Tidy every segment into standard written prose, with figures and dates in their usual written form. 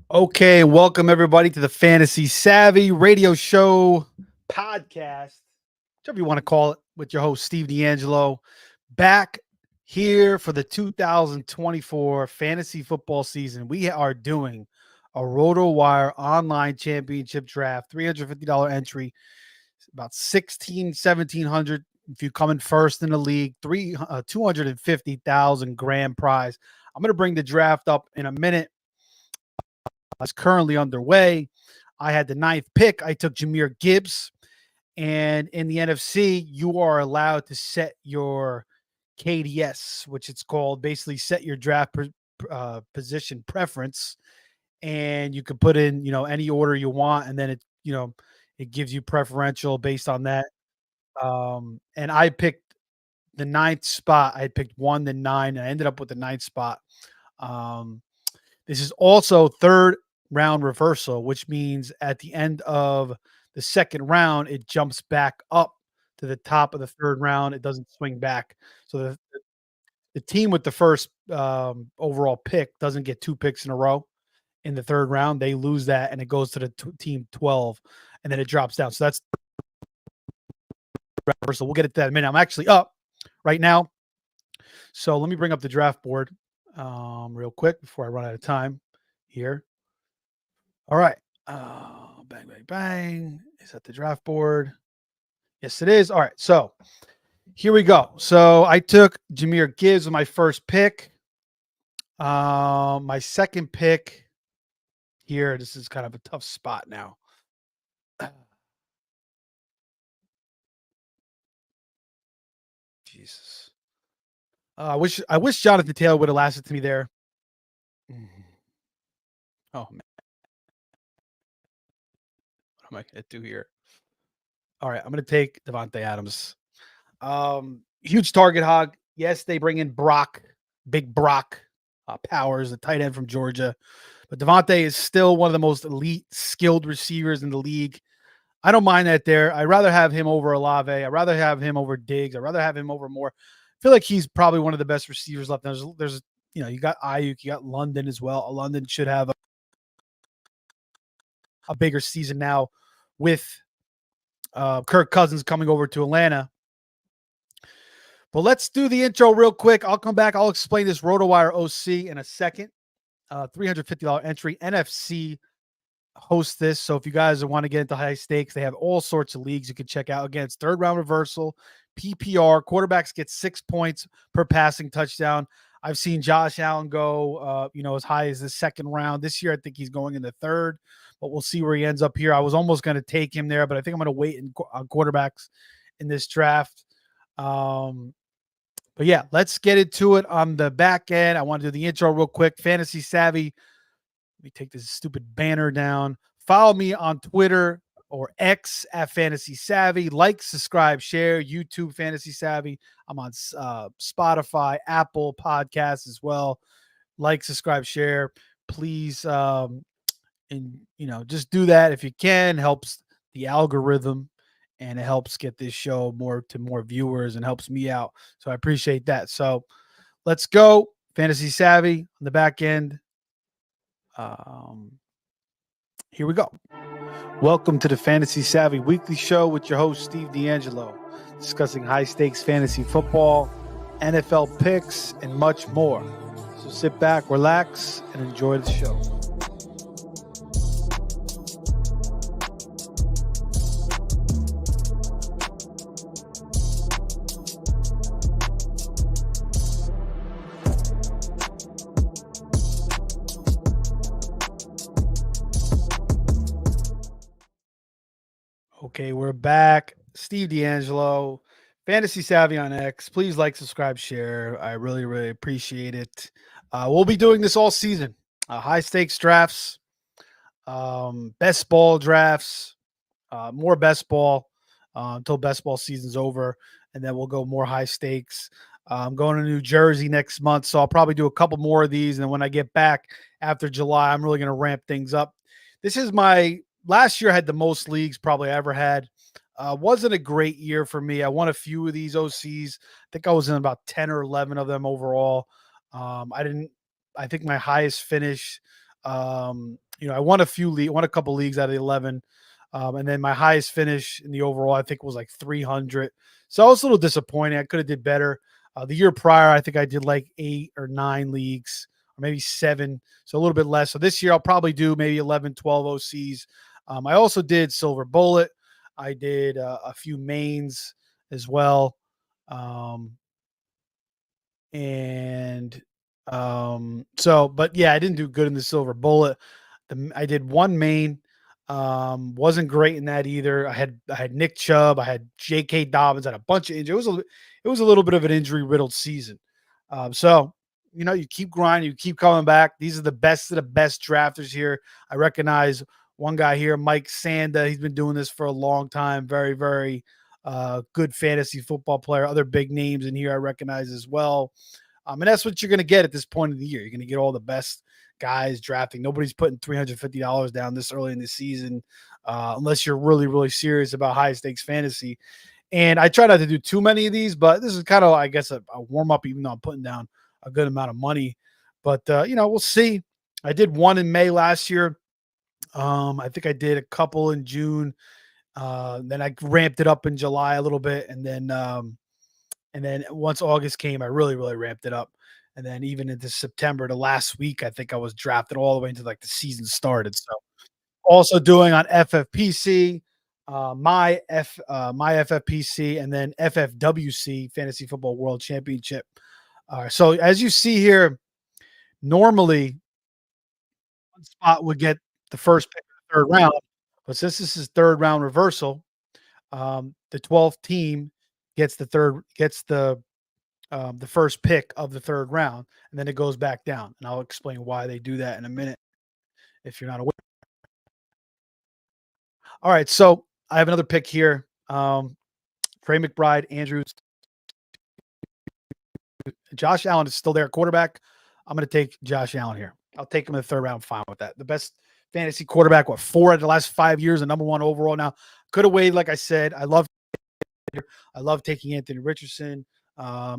Okay, welcome everybody to the Fantasy Savvy Radio Show podcast, whatever you want to call it, with your host Steve D'Angelo, back here for the 2024 fantasy football season. We are doing a Rotowire Online Championship draft, $350 entry, about 1700 if you come in first in the league, 250,000 grand prize. I'm going to bring the draft up in a minute. Is currently underway. I had the ninth pick. I took Jameer Gibbs. And in the NFC, you are allowed to set your KDS, which it's called, basically set your draft position preference. And you can put in, any order you want. And then it gives you preferential based on that. And I picked the ninth spot. I picked 1 to 9. And I ended up with the ninth spot. This is also third round reversal, which means at the end of the second round, it jumps back up to the top of the third round. It doesn't swing back. So the team with the first overall pick doesn't get 2 picks in a row in the third round. They lose that, and it goes to the team 12, and then it drops down. So that's reversal. We'll get it to that in a minute. I'm actually up right now. So let me bring up the draft board real quick before I run out of time here. All right. Bang, bang, bang. Is that the draft board? Yes, it is. All right. So here we go. So I took Jameer Gibbs with my first pick. My second pick here. This is kind of a tough spot now. Jesus. I wish Jonathan Taylor would have lasted to me there. Oh man. What am I gonna do here? All right, I'm gonna take Devontae Adams. Huge target hog. Yes, they bring in Big Brock Powers, the tight end from Georgia. But Devontae is still one of the most elite, skilled receivers in the league. I don't mind that there. I'd rather have him over Olave. I'd rather have him over Diggs. I'd rather have him over Moore. I feel like he's probably one of the best receivers left. There's you got Ayuk, you got London as well. London should have a bigger season now with Kirk Cousins coming over to Atlanta. But let's do the intro real quick. I'll come back. I'll explain this Rotowire OC in a second. $350 entry. NFC hosts this. So if you guys want to get into high stakes, they have all sorts of leagues you can check out. Again, it's third round reversal, PPR. Quarterbacks get 6 points per passing touchdown. I've seen Josh Allen go, as high as the second round. This year, I think he's going in the third, but we'll see where he ends up here. I was almost going to take him there, but I think I'm going to wait on quarterbacks in this draft. But yeah, let's get into it on the back end. I want to do the intro real quick. Fantasy Savvy. Let me take this stupid banner down. Follow me on Twitter or X at Fantasy Savvy. Like, subscribe, share. YouTube Fantasy Savvy. I'm on Spotify, Apple Podcasts as well. Like, subscribe, share. Please, just do that if you can. Helps the algorithm, and it helps get this show more viewers and helps me out. So I appreciate that. So let's go. Fantasy Savvy on the back end. Here we go. Welcome to the Fantasy Savvy Weekly Show with your host, Steve D'Angelo, discussing high-stakes fantasy football, NFL picks, and much more. So sit back, relax, and enjoy the show. Okay, we're back. Steve D'Angelo, Fantasy Savvy on X. Please like, subscribe, share. I really, really appreciate it. We'll be doing this all season. High stakes drafts, best ball drafts, more best ball until best ball season's over. And then we'll go more high stakes. I'm going to New Jersey next month, so I'll probably do a couple more of these. And then when I get back after July, I'm really going to ramp things up. This is last year I had the most leagues probably I ever had. Wasn't a great year for me. I won a few of these OCs. I think I was in about 10 or 11 of them overall. I think my highest finish I won won a couple leagues out of the 11. And then my highest finish in the overall, I think, was like 300. So I was a little disappointed. I could have did better. The year prior, I think I did like 8 or 9 leagues, or maybe 7, so a little bit less. So this year, I'll probably do maybe 11, 12 OCs. I also did Silver Bullet. I did a few mains as well. Um, and but yeah, I didn't do good in the Silver Bullet. I did one main, wasn't great in that either. I had Nick Chubb, I had J.K. Dobbins, had a bunch of injuries. It was a little bit of an injury riddled season. So you keep grinding, you keep coming back. These are the best of the best drafters here. I recognize one guy here, Mike Sanda. He's been doing this for a long time. Very, very good fantasy football player. Other big names in here I recognize as well. And that's what you're going to get at this point of the year. You're going to get all the best guys drafting. Nobody's putting $350 down this early in the season, unless you're really, really serious about high stakes fantasy. And I try not to do too many of these, but this is kind of, I guess, a warm up, even though I'm putting down a good amount of money. But, we'll see. I did one in May last year. I think I did a couple in June. Then I ramped it up in July a little bit. And then once August came, I really, really ramped it up. And then even into September, the last week, I think I was drafted all the way into like the season started. So also doing on FFPC, my FFPC, and then FFWC, Fantasy Football World Championship. So as you see here, normally one spot would get the first pick of the third round, but since this is third round reversal, the 12th team gets the first pick of the third round, and then it goes back down. And I'll explain why they do that in a minute if you're not aware. All right, so I have another pick here. Trey McBride, Andrews, Josh Allen is still there, quarterback. I'm going to take Josh Allen here. I'll take him in the third round. Fine with that. The best fantasy quarterback, 4 out of the last 5 years, the number 1 overall. Now, could have waited, like I said. I love taking Anthony Richardson.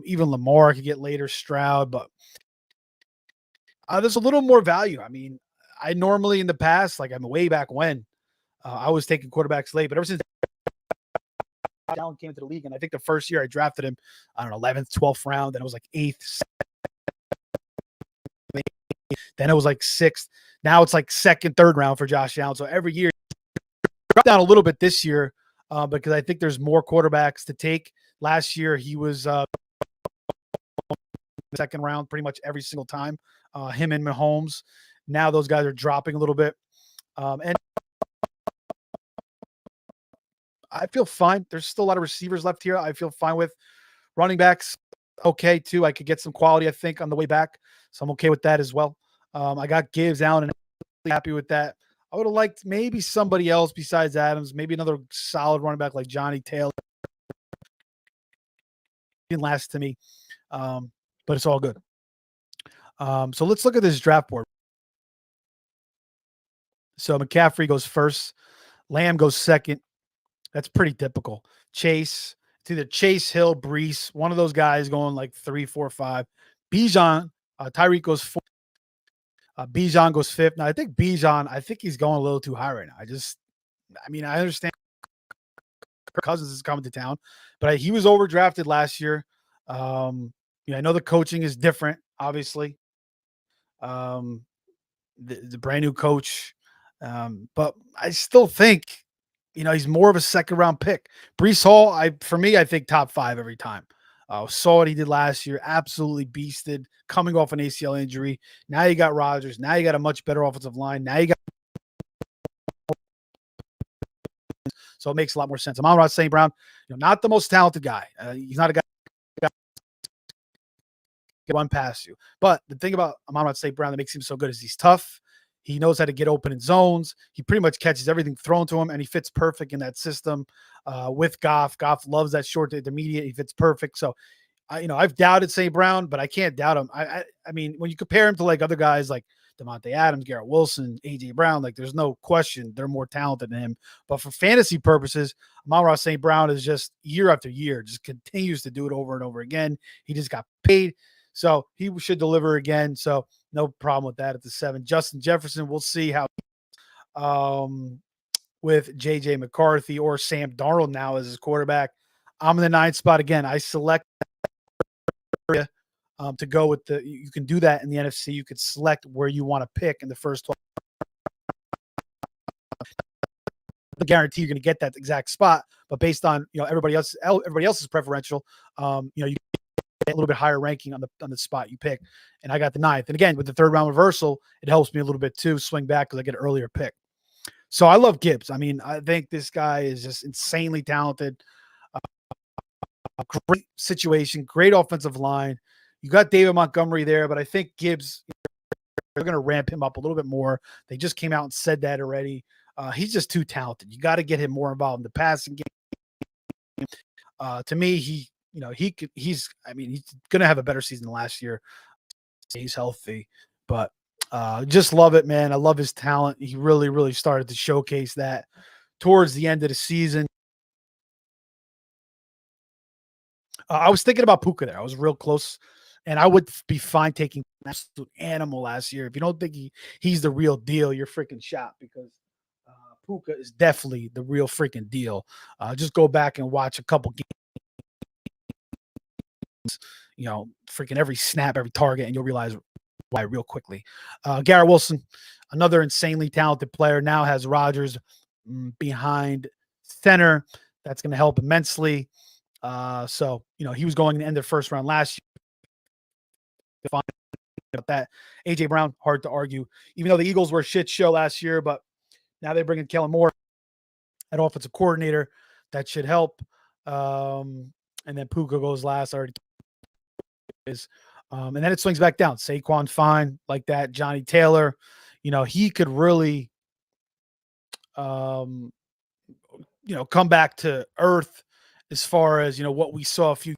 Even Lamar could get later, Stroud, but there's a little more value. I mean, I normally in the past, like I'm way back when, I was taking quarterbacks late, but ever since Allen came into the league, and I think the first year I drafted him, I don't know, 11th, 12th round, then it was like 8th, then it was like 6th. Now it's like 2nd, 3rd round for Josh Allen. So every year, dropped down a little bit this year because I think there's more quarterbacks to take. Last year, he was the 2nd round pretty much every single time, him and Mahomes. Now those guys are dropping a little bit. And I feel fine. There's still a lot of receivers left here. I feel fine with running backs. Okay, too. I could get some quality, I think, on the way back. So I'm okay with that as well. I got Gibbs, Allen, and I'm happy with that. I would have liked maybe somebody else besides Adams, maybe another solid running back like Johnny Taylor. Didn't last to me, but it's all good. So let's look at this draft board. So McCaffrey goes first. Lamb goes second. That's pretty typical. Chase, it's either Chase, Hill, Brees, one of those guys going like 3, 4, 5. Bijan, Tyreek goes 4. Bijan goes 5th. Now, I think Bijan, he's going a little too high right now. I understand Cousins is coming to town, but he was overdrafted last year. I know the coaching is different, obviously. The brand new coach. But I still think, he's more of a 2nd round pick. Brees Hall, I think top 5 every time. Saw what he did last year. Absolutely beasted, coming off an ACL injury. Now you got Rodgers. Now you got a much better offensive line. Now you got. So it makes a lot more sense. Amon-Ra St. Brown, not the most talented guy. He's not a guy who can run past you. But the thing about Amon-Ra St. Brown that makes him so good is he's tough. He knows how to get open in zones. He pretty much catches everything thrown to him, and he fits perfect in that system with Goff. Goff loves that short to intermediate. He fits perfect. So, I've doubted St. Brown, but I can't doubt him. I mean, when you compare him to like other guys like Devontae Adams, Garrett Wilson, A.J. Brown, like there's no question they're more talented than him. But for fantasy purposes, Amon-Ra St. Brown is just year after year, just continues to do it over and over again. He just got paid. So he should deliver again. So, No problem with that at the 7. Justin Jefferson, we'll see how with J.J. McCarthy or Sam Darnold now as his quarterback. I'm in the 9th spot again. I select to go with you can do that in the NFC. You could select where you want to pick in the first 12. I guarantee you're going to get that exact spot, but based on everybody else's preferential, you get a little bit higher ranking on the spot you pick. And I got the 9th. And again, with the 3rd round reversal, it helps me a little bit too, swing back because I get an earlier pick. So I love Gibbs. I mean, I think this guy is just insanely talented. Great situation, great offensive line. You got David Montgomery there, but I think Gibbs, they're going to ramp him up a little bit more. They just came out and said that already. He's just too talented. You got to get him more involved in the passing game. To me, he's going to have a better season than last year. He's healthy, but just love it, man. I love his talent. He really, really started to showcase that towards the end of the season. I was thinking about Puka there. I was real close, and I would be fine taking an absolute animal last year. If you don't think he's the real deal, you're freaking shot, because Puka is definitely the real freaking deal. Just go back and watch a couple games, freaking every snap, every target, and you'll realize why real quickly. Garrett Wilson, another insanely talented player, now has Rodgers behind center. That's going to help immensely. So he was going to end the first round last year. About that, AJ Brown, hard to argue. Even though the Eagles were a shit show last year, but now they bring in Kellen Moore at offensive coordinator. That should help. And then Puka goes last. Already is. And then it swings back down. Saquon fine like that. Johnny Taylor, he could really, come back to earth as far as, what we saw a few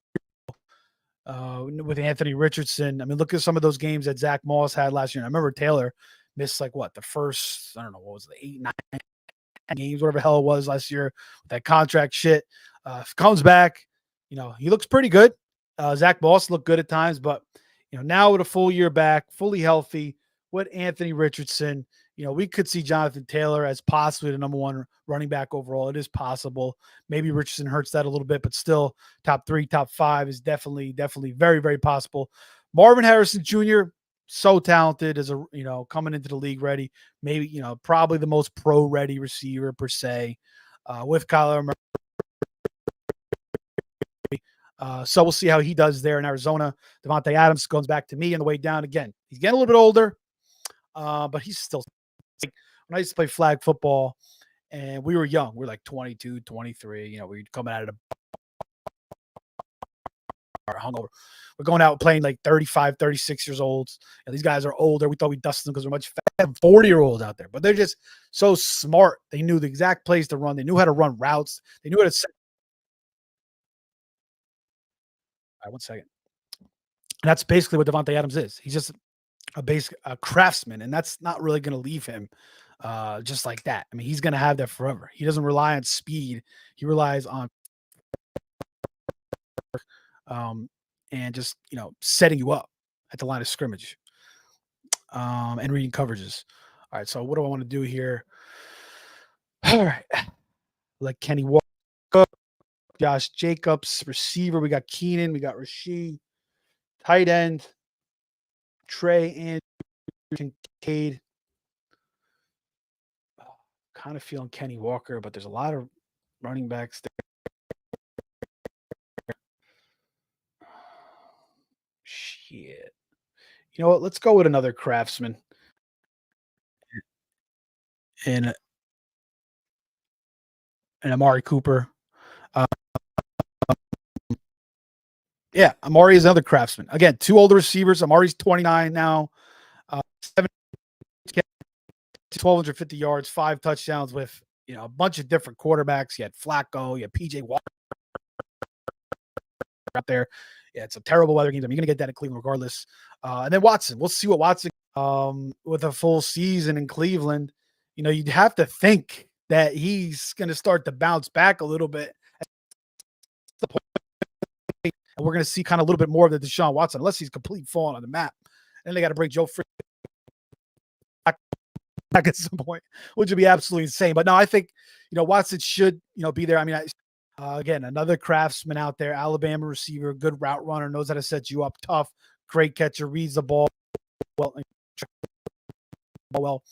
with Anthony Richardson. I mean, look at some of those games that Zach Moss had last year. And I remember Taylor missed the first, I don't know, what was it, 8, 9 games, whatever the hell it was last year with that contract shit. Comes back, he looks pretty good. Zach Moss looked good at times, but now with a full year back, fully healthy with Anthony Richardson, we could see Jonathan Taylor as possibly the number 1 running back overall. It is possible. Maybe Richardson hurts that a little bit, but still top 3, top 5 is definitely very, very possible. Marvin Harrison Jr., so talented as coming into the league ready. Maybe, probably the most pro ready receiver per se, with Kyler Murray. So we'll see how he does there in Arizona. Devontae Adams goes back to me on the way down again. He's getting a little bit older, but he's still. When I used to play flag football and we were young, we were like 22, 23, we were coming out of the hungover. We're going out playing like 35, 36 years old. And these guys are older. We thought we dusted them because we're much fat. 40-year-olds out there, but they're just so smart. They knew the exact plays to run. They knew how to run routes. They knew how to set. All right, 1 second. And that's basically what Devontae Adams is. He's just a craftsman, and that's not really going to leave him just like that. I mean, he's going to have that forever. He doesn't rely on speed. He relies on and just, setting you up at the line of scrimmage and reading coverages. All right, so what do I want to do here? All right. Like Kenny Walker, Josh Jacobs, receiver. We got Keenan. We got Rasheed. Tight end, Trey and Kincaid. Kind of feeling Kenny Walker, but there's a lot of running backs there. Shit. You know what? Let's go with another craftsman. And Amari Cooper. Yeah, Amari is another craftsman. Again, 2 older receivers. Amari's 29 now. 1,250 yards, 5 touchdowns with, a bunch of different quarterbacks. You had Flacco, you had PJ Walker out there. Yeah, it's a terrible weather game. I mean, you're going to get that in Cleveland regardless. And then Watson. We'll see what Watson with a full season in Cleveland. You'd have to think that he's going to start to bounce back a little bit. And we're going to see kind of a little bit more of the Deshaun Watson, unless he's completely falling on the map. And they got to bring Joe back at some point, which would be absolutely insane. But no, I think Watson should be there. I mean, again, another craftsman out there, Alabama receiver, good route runner, knows how to set you up tough, great catcher, reads the ball well.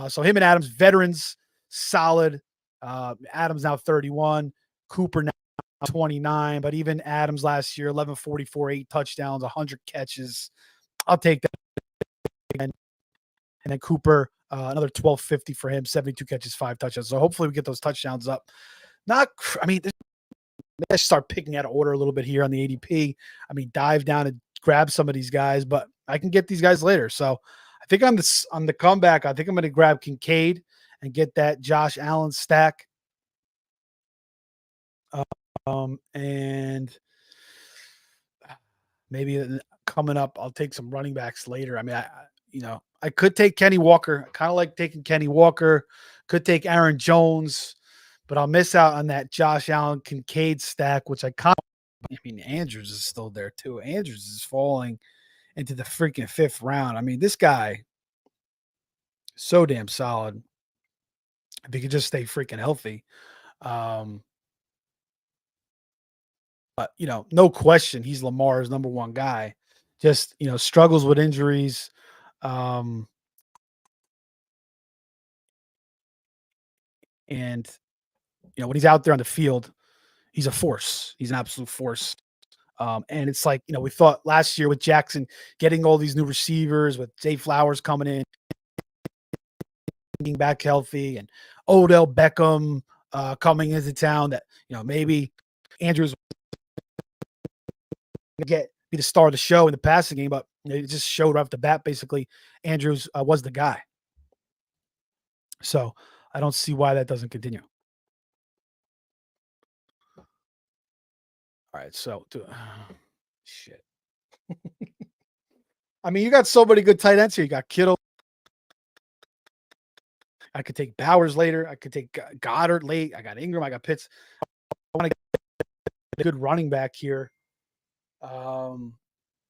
So him and Adams, veterans, solid. Adams now 31, Cooper now 29, but even Adams last year, 1144, 8 touchdowns, 100 catches. I'll take that again. And then Cooper, another 1250 for him, 72 catches, 5 touchdowns. So hopefully we get those touchdowns up. I mean, maybe I should start picking out of order a little bit here on the ADP. I mean, dive down and grab some of these guys, but I can get these guys later. So I think on the comeback, I think I'm going to grab Kincaid and get that Josh Allen stack. And maybe coming up, I'll take some running backs later. I mean, I could take Kenny Walker. I kind of like taking Kenny Walker. Could take Aaron Jones, but I'll miss out on that Josh Allen Kincaid stack, which I mean, Andrews is still there too. Andrews is falling into the freaking 5th round. I mean, this guy, so damn solid. If he could just stay freaking healthy. But no question, he's Lamar's number one guy. Just struggles with injuries. And when he's out there on the field, he's a force. He's an absolute force. And it's like we thought last year with Jackson getting all these new receivers, with Zay Flowers coming in, being back healthy, and Odell Beckham coming into town, that maybe Andrews be the star of the show in the passing game, but it just showed right off the bat. Basically, Andrews was the guy. So I don't see why that doesn't continue. All right, so shit. I mean, you got so many good tight ends here. You got Kittle. I could take Bowers later. I could take Goddard late. I got Ingram. I got Pitts. I want to get a good running back here.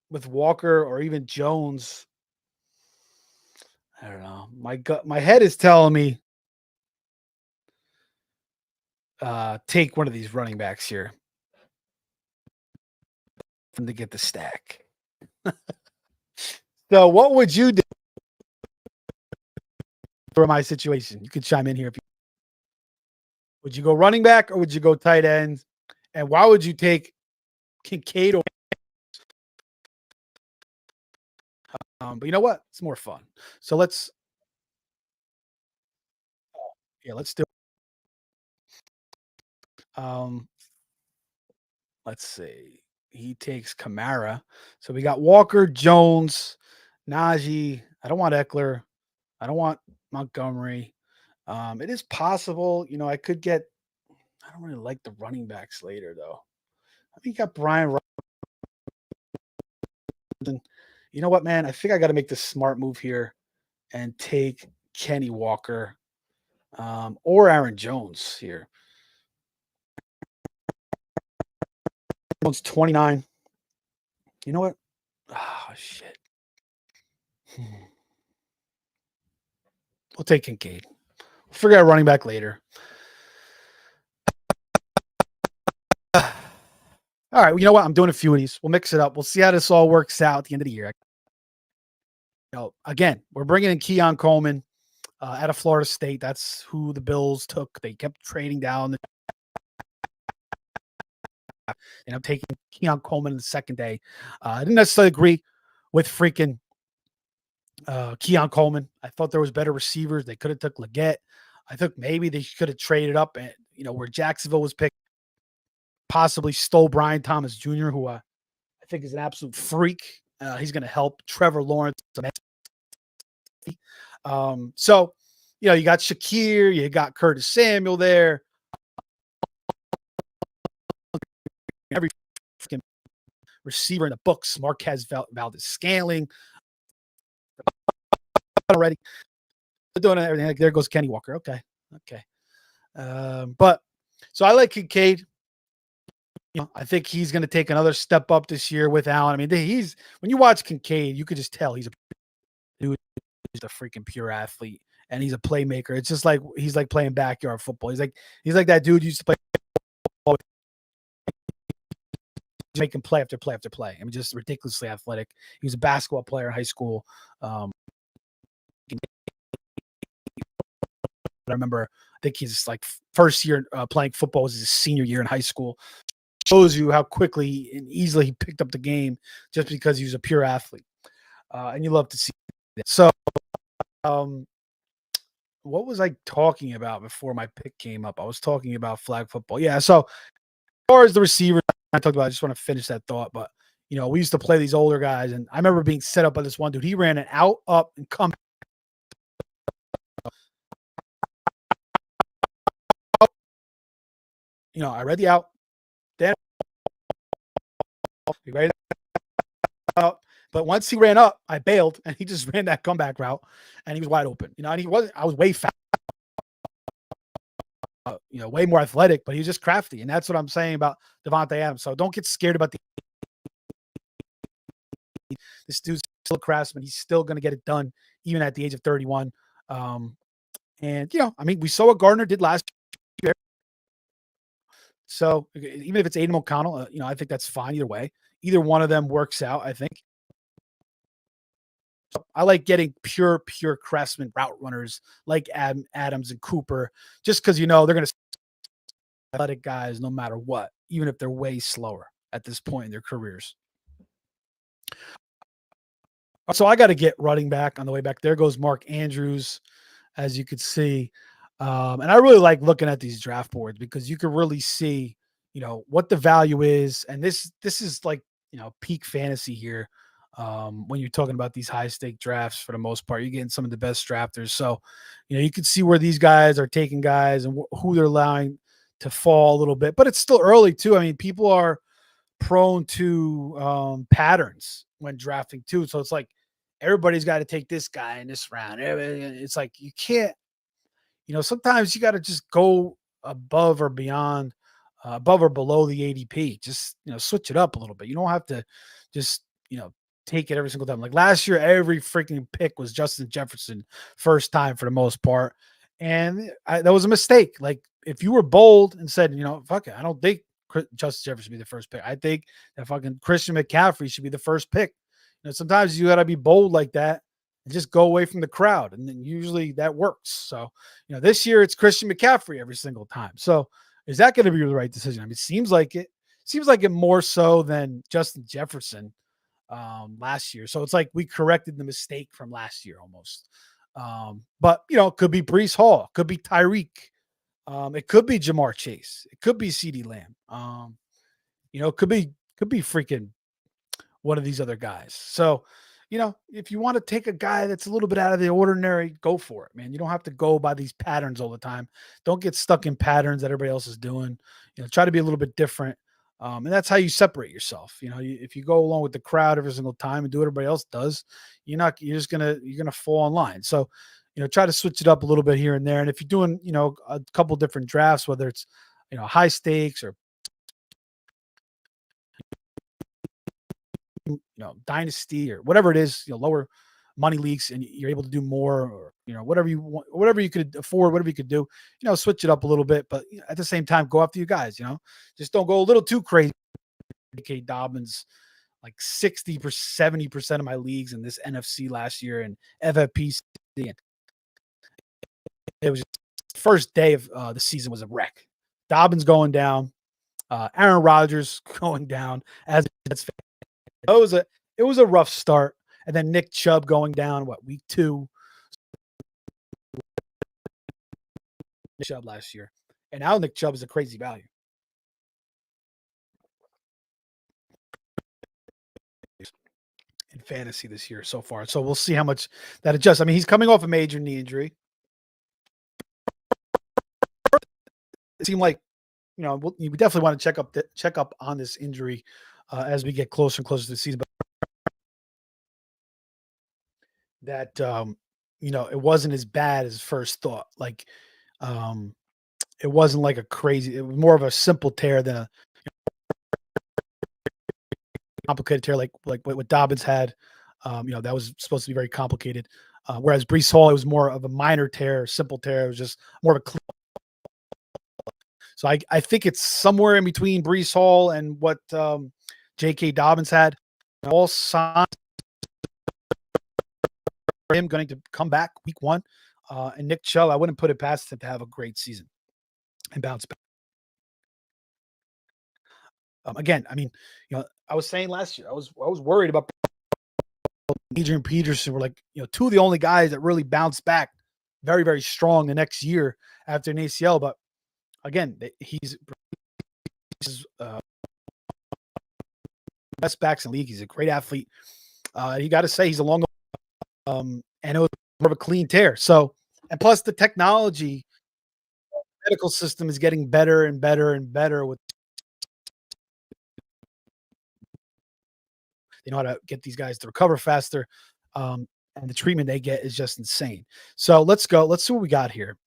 With Walker or even Jones. I don't know. My head is telling me take one of these running backs here to get the stack. So what would you do for my situation? You could chime in here. Would you go running back or would you go tight end? And why would you take Kincaid? But you know what? It's more fun. So let's do. Let's see. He takes Kamara. So we got Walker, Jones, Najee. I don't want Eckler. I don't want Montgomery. It is possible, I could get. I don't really like the running backs later, though. I mean, you got Brian. You know what, man? I think I got to make the smart move here and take Kenny Walker or Aaron Jones here. Jones 29. You know what? Oh, shit. We'll take Kincaid. We'll figure out running back later. All right, you know what? I'm doing a few of these. We'll mix it up. We'll see how this all works out at the end of the year. Again, we're bringing in Keon Coleman out of Florida State. That's who the Bills took. They kept trading down. And I'm taking Keon Coleman the second day. I didn't necessarily agree with freaking Keon Coleman. I thought there was better receivers. They could have took Leggett. I think maybe they could have traded up and where Jacksonville was picked, possibly stole Brian Thomas Jr., who I think is an absolute freak. He's going to help Trevor Lawrence. So, you got Shakir, you got Curtis Samuel there. Every freaking receiver in the books, Marquez Valdez-Scantling. Already doing everything. Like, there goes Kenny Walker. Okay. But so I like Kincaid. I think he's going to take another step up this year with Allen. I mean, when you watch Kincaid, you could just tell he's a freaking pure athlete. and he's a playmaker. It's just like he's like playing backyard football. He's like that dude who used to play football, making play after play after play. I mean, just ridiculously athletic. He was a basketball player in high school. I remember, I think his like first year playing football was his senior year in high school. Shows you how quickly and easily he picked up the game just because he was a pure athlete. And you love to see that. So, um, what was I talking about before my pick came up? I was talking about flag football. Yeah. So, as far as the receiver, I talked about, I just want to finish that thought. But, we used to play these older guys, and I remember being set up by this one dude. He ran an out, up, and come. I read the out. Then he ran out. But once he ran up, I bailed, and he just ran that comeback route, and he was wide open. And he wasn't. I was way fast. Way more athletic, but he's just crafty. And that's what I'm saying about Devontae Adams. So don't get scared about this dude's still a craftsman. He's still going to get it done, even at the age of 31. We saw what Gardner did last year. So even if it's Aiden O'Connell, I think that's fine either way. Either one of them works out, I think. I like getting pure craftsman route runners like Adams and Cooper, just because they're going to athletic guys no matter what, even if they're way slower at this point in their careers. So I got to get running back on the way back. There goes Mark Andrews, as you could see. And I really like looking at these draft boards because you can really see, what the value is. And this is like, peak fantasy here. When you're talking about these high stake drafts, for the most part, you're getting some of the best drafters. So, you can see where these guys are taking guys and who they're allowing to fall a little bit, but it's still early too. I mean, people are prone to patterns when drafting too. So it's like, everybody's got to take this guy in this round. It's like, you can't, sometimes you got to just go above or beyond, above or below the ADP. Just, switch it up a little bit. You don't have to just, take it every single time. Like last year, every freaking pick was Justin Jefferson first time for the most part. And that was a mistake. Like if you were bold and said, fuck it, I don't think Justin Jefferson should be the first pick. I think that fucking Christian McCaffrey should be the first pick. Sometimes you got to be bold like that and just go away from the crowd. And then usually that works. So, this year it's Christian McCaffrey every single time. So is that going to be the right decision? I mean, it seems like it more so than Justin Jefferson last year. So it's like we corrected the mistake from last year almost. But it could be Breece Hall, could be Tyreek. It could be Jamar Chase. It could be CeeDee Lamb. It could be freaking one of these other guys. So, if you want to take a guy that's a little bit out of the ordinary, go for it, man. You don't have to go by these patterns all the time. Don't get stuck in patterns that everybody else is doing. Try to be a little bit different. And that's how you separate yourself. If you go along with the crowd every single time and do what everybody else does, you're gonna fall in line. So, try to switch it up a little bit here and there. And if you're doing, a couple different drafts, whether it's, high stakes or, dynasty or whatever it is, lower money leagues, and you're able to do more, or, whatever you want, whatever you could afford, whatever you could do, switch it up a little bit, but at the same time, go after you guys, just don't go a little too crazy. J.K. Dobbins, like 60%, 70% of my leagues in this NFC last year and FFPC. It was just the first day of the season was a wreck. Dobbins going down, Aaron Rodgers going down as it's. It was a rough start, and then Nick Chubb going down. Week 2? Nick Chubb last year, and now Nick Chubb is a crazy value. In fantasy this year so far. So we'll see how much that adjusts. I mean, he's coming off a major knee injury. It seemed like, we definitely want to check up on this injury as we get closer and closer to the season. But that, it wasn't as bad as first thought. Like, it wasn't like it was more of a simple tear than a complicated tear like what Dobbins had. That was supposed to be very complicated. Whereas Brees Hall, it was more of a minor tear, simple tear. It was just more of a so I think it's somewhere in between Brees Hall and what J.K. Dobbins had. All signs for him going to come back week one. And Nick Chubb, I wouldn't put it past him to have a great season and bounce back. Again, I mean, I was saying last year, I was worried about Adrian Peterson. Were like, two of the only guys that really bounced back very, very strong the next year after an ACL. But again, he's best backs in the league. He's a great athlete. You got to say he's a long, and it was more of a clean tear. So, and plus the technology, medical system is getting better and better and better with. They know how to get these guys to recover faster, and the treatment they get is just insane. So let's go. Let's see what we got here.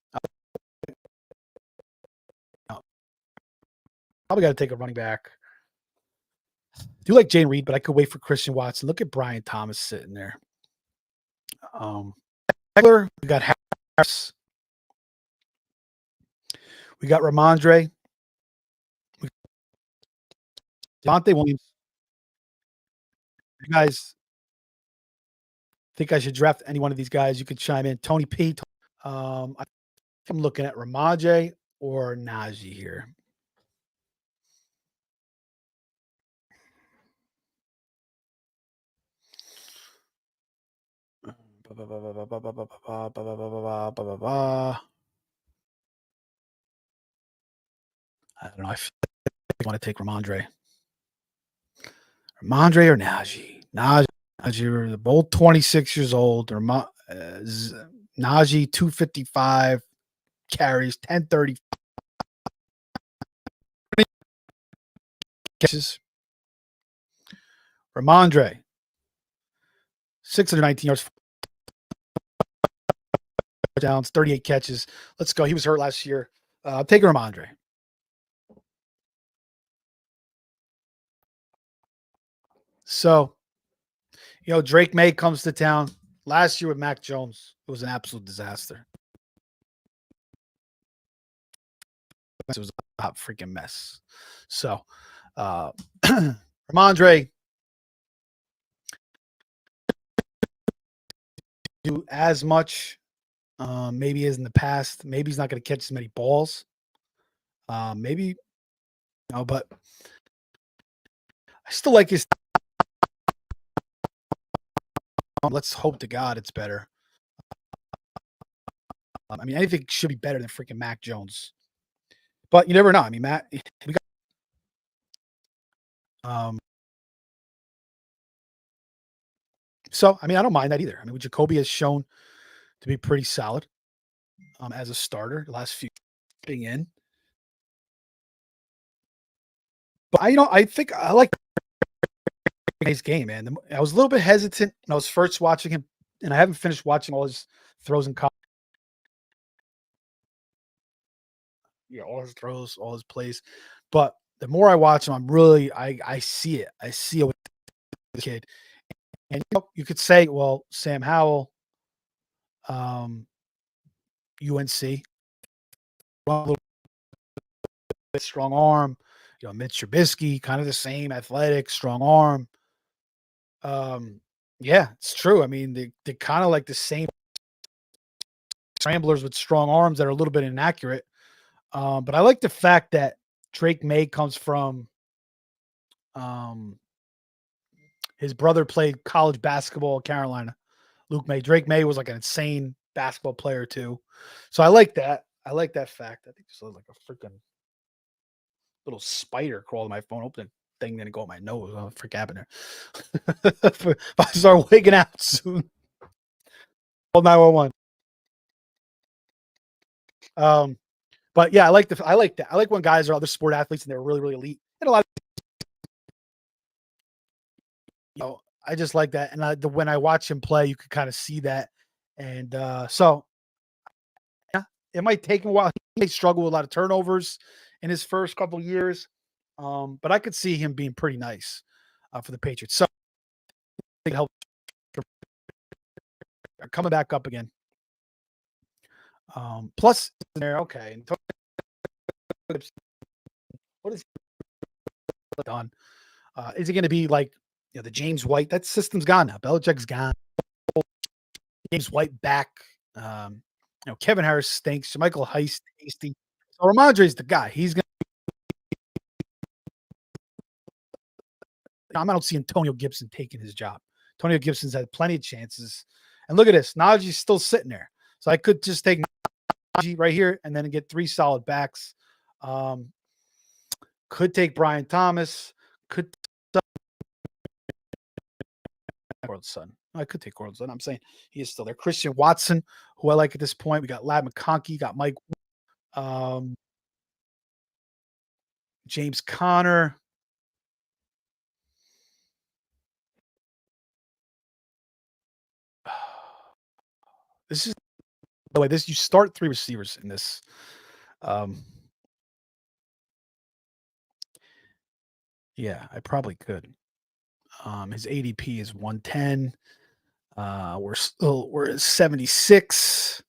Probably got to take a running back. Do like Jane Reed, but I could wait for Christian Watson. Look at Brian Thomas sitting there. We got Harris. We got Ramondre. Devontae Williams. You guys think I should draft any one of these guys? You could chime in. Tony P. I'm looking at Ramondre or Najee here. I don't know. I want to take Ramondre. Ramondre or Najee? Najee, they're both 26 years old. Najee, 255 carries, 1030 catches. Ramondre, 619 yards, downs, 38 catches. Let's go. He was hurt last year. I'm taking Ramondre. So, Drake May comes to town. Last year with Mac Jones, it was an absolute disaster. It was a hot freaking mess. So, Ramondre do as much, maybe as in the past. Maybe he's not going to catch as many balls. Maybe, but I still like his. Let's hope to God it's better. I mean, anything should be better than freaking Mac Jones. But you never know. I mean, Matt, we got, so, I mean, I don't mind that either. I mean, Jacoby has shown to be pretty solid as a starter the last few being in. But I think I like his game, man. I was a little bit hesitant when I was first watching him, and I haven't finished watching all his throws in college. All his throws, all his plays. But the more I watch him, I see it. I see it with the kid. And you could say, well, Sam Howell, UNC, strong arm. Mitch Trubisky, kind of the same, athletic, strong arm. Yeah, it's true. I mean, they kind of like the same scramblers with strong arms that are a little bit inaccurate. But I like the fact that Drake May comes from his brother played college basketball at Carolina. Luke May. Drake May was like an insane basketball player too. So I like that. I like that fact. I think this looks like a freaking little spider crawled on my phone. Open thing didn't go up my nose. What the frick happened there? If I start wigging out soon. Call 911. But yeah, I like that. I like when guys are other sport athletes and they're really, really elite. And a lot of, I just like that. And when I watch him play, you can kind of see that. And so yeah, it might take him a while. He may struggle with a lot of turnovers in his first couple of years. But I could see him being pretty nice for the Patriots. So help coming back up again. Plus, there, okay. What is he done? Is it going to be like the James White? That system's gone now. Belichick's gone. James White back. Kevin Harris stinks. Michael Heist tasty. So Ramondre's the guy. He's going. I don't see Antonio Gibson taking his job. Antonio Gibson's had plenty of chances. And look at this. Najee's still sitting there. So I could just take Najee right here and then get 3 solid backs. Could take Brian Thomas. Could Courtland Sutton. I could take Courtland Sutton. I'm saying he is still there. Christian Watson, who I like at this point. We got Ladd McConkey. Got Mike. James Conner. This is the way you start 3 receivers in this. Yeah, I probably could. His ADP is 110. We're at 76.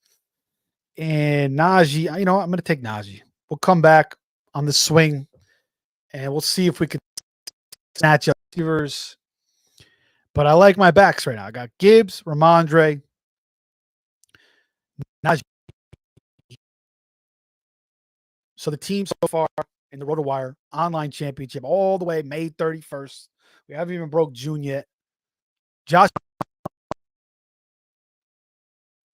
And Najee, I'm going to take Najee. We'll come back on the swing, and we'll see if we can snatch up receivers. But I like my backs right now. I got Gibbs, Ramondre, Najee. So the team so far in the Rotowire Online Championship all the way May 31st. We haven't even broke June yet. Josh,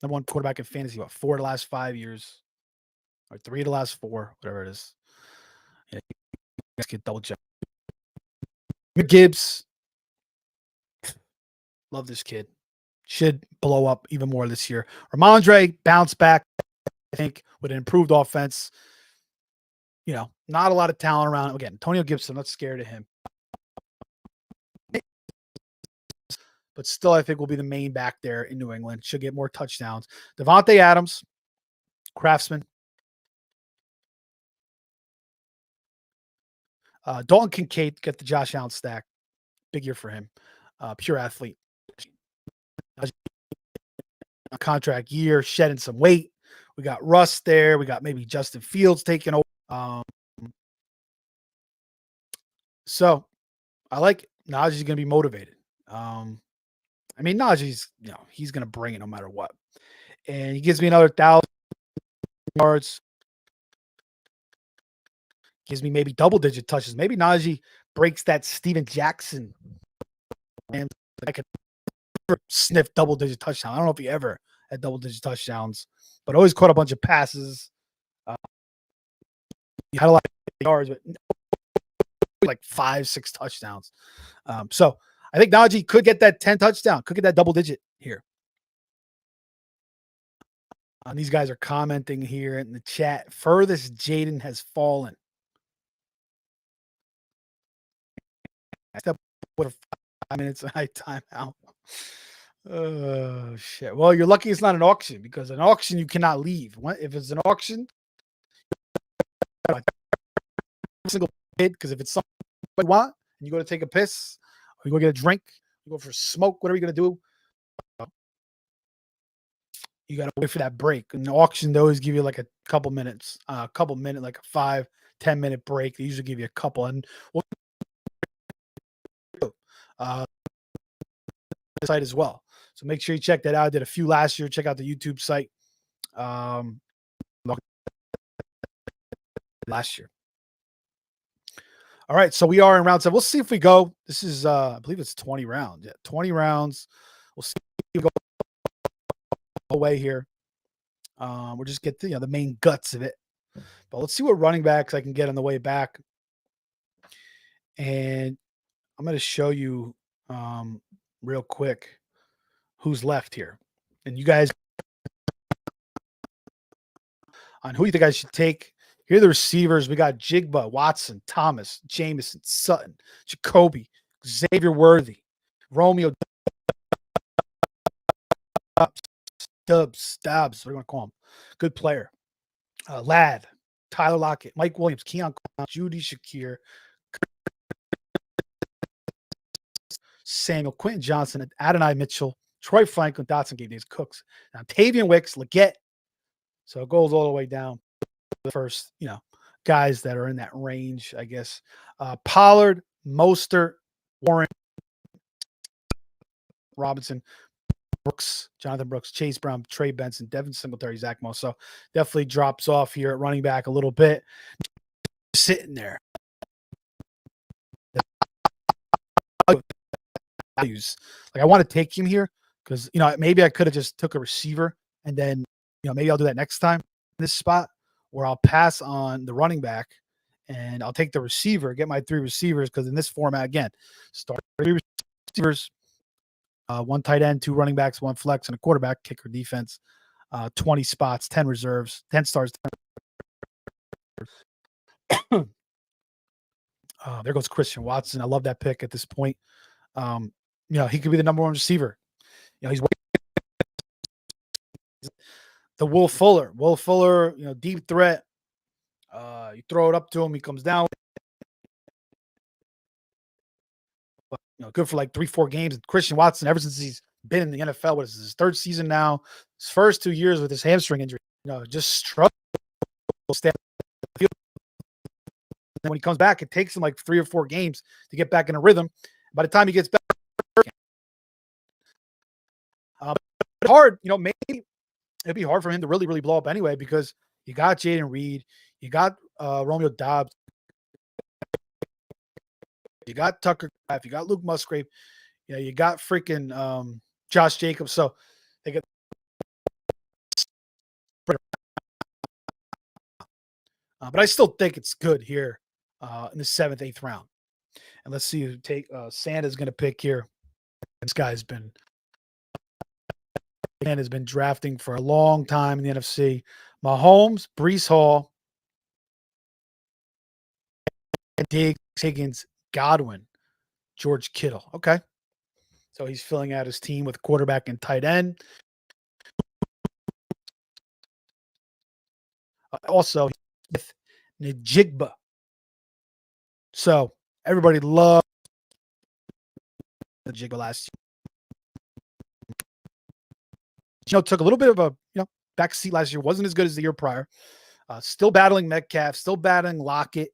number 1 quarterback in fantasy, 4 of the last 5 years, or 3 of the last 4, whatever it is. Yeah, you guys get double check. Gibbs, love this kid. Should blow up even more this year. Ramondre, bounce back, I think, with an improved offense. Not a lot of talent around. Again, Antonio Gibson, not scared of him. But still, I think will be the main back there in New England. Should get more touchdowns. Devontae Adams, Craftsman. Dalton Kincaid, get the Josh Allen stack. Big year for him. Pure athlete. A contract year, shedding some weight. We got Russ there. We got maybe Justin Fields taking over. So I like it. Najee's going to be motivated. Najee's, he's going to bring it no matter what. And he gives me another 1,000 yards. Gives me maybe double-digit touches. Maybe Najee breaks that Steven Jackson. And I could never sniff double-digit touchdown. I don't know if he ever had double-digit touchdowns, but always caught a bunch of passes. He had a lot of yards, but like 5-6 touchdowns. So I think Najee could get that 10 touchdown, could get that double digit here. These guys are commenting here in the chat. Furthest Jaden has fallen. Step with 5 minutes high timeout. Oh shit. Well, you're lucky it's not an auction, because an auction you cannot leave. If it's an auction, single bid, because if it's something you want and you go to take a piss, or you go get a drink, you go for a smoke, whatever you're gonna do, you gotta wait for that break. In the auction, they always give you like a couple minutes, like a 5-10 minute break. They usually give you a couple, and we'll site as well. So make sure you check that out. I did a few last year. Check out the YouTube site. Last year. All right, so we are in round 7. We'll see if we go. This is, I believe it's 20 rounds. Yeah, 20 rounds. We'll see if we go away here. We'll just get the main guts of it. But let's see what running backs I can get on the way back. And I'm going to show you real quick who's left here. And you guys, on who you think I should take. Here are the receivers. We got Jigba, Watson, Thomas, Jameson, Sutton, Jacoby, Xavier Worthy, Romeo Stubbs, what do you want to call him? Good player. Ladd, Tyler Lockett, Mike Williams, Keon, Judy Shakir, Samuel, Quentin Johnson, Adonai Mitchell, Troy Franklin, Dotson, Gabe Davis, Cooks. Now Tavian Wicks, Leggett. So it goes all the way down the first, guys that are in that range, I guess. Pollard, Mostert, Warren, Robinson, Brooks, Jonathan Brooks, Chase Brown, Trey Benson, Devin Singletary, Zach Moss. So definitely drops off here at running back a little bit. Sitting there. Values. Like I want to take him here because maybe I could have just took a receiver and then maybe I'll do that next time in this spot where I'll pass on the running back and I'll take the receiver, get my 3 receivers because in this format again, start 3 receivers, 1 tight end, 2 running backs, 1 flex, and a quarterback, kicker, defense, 20 spots, 10 reserves, 10 stars. 10 there goes Christian Watson. I love that pick at this point. He could be the number 1 receiver. He's the Will Fuller. Will Fuller, deep threat. You throw it up to him, he comes down. But, good for like 3-4 games. Christian Watson, ever since he's been in the NFL, what is his 3rd season now? His first 2 years with his hamstring injury, just struggle. And when he comes back, it takes him like 3 or 4 games to get back in a rhythm. By the time he gets back, hard, maybe it'd be hard for him to really, really blow up anyway because you got Jaden Reed, you got Romeo Dobbs, you got Tucker Kraft, you got Luke Musgrave, you got freaking Josh Jacobs. So they get, but I still think it's good here in the 7th, 8th round. And let's see who Santa's going to pick here. This guy's been drafting for a long time in the NFC. Mahomes, Breece Hall, Diggs, Higgins, Godwin, George Kittle. Okay. So he's filling out his team with quarterback and tight end. Also, with Najigba. So everybody loved Najigba last year. Took a little bit of a back seat last year. Wasn't as good as the year prior. Still battling Metcalf. Still battling Lockett.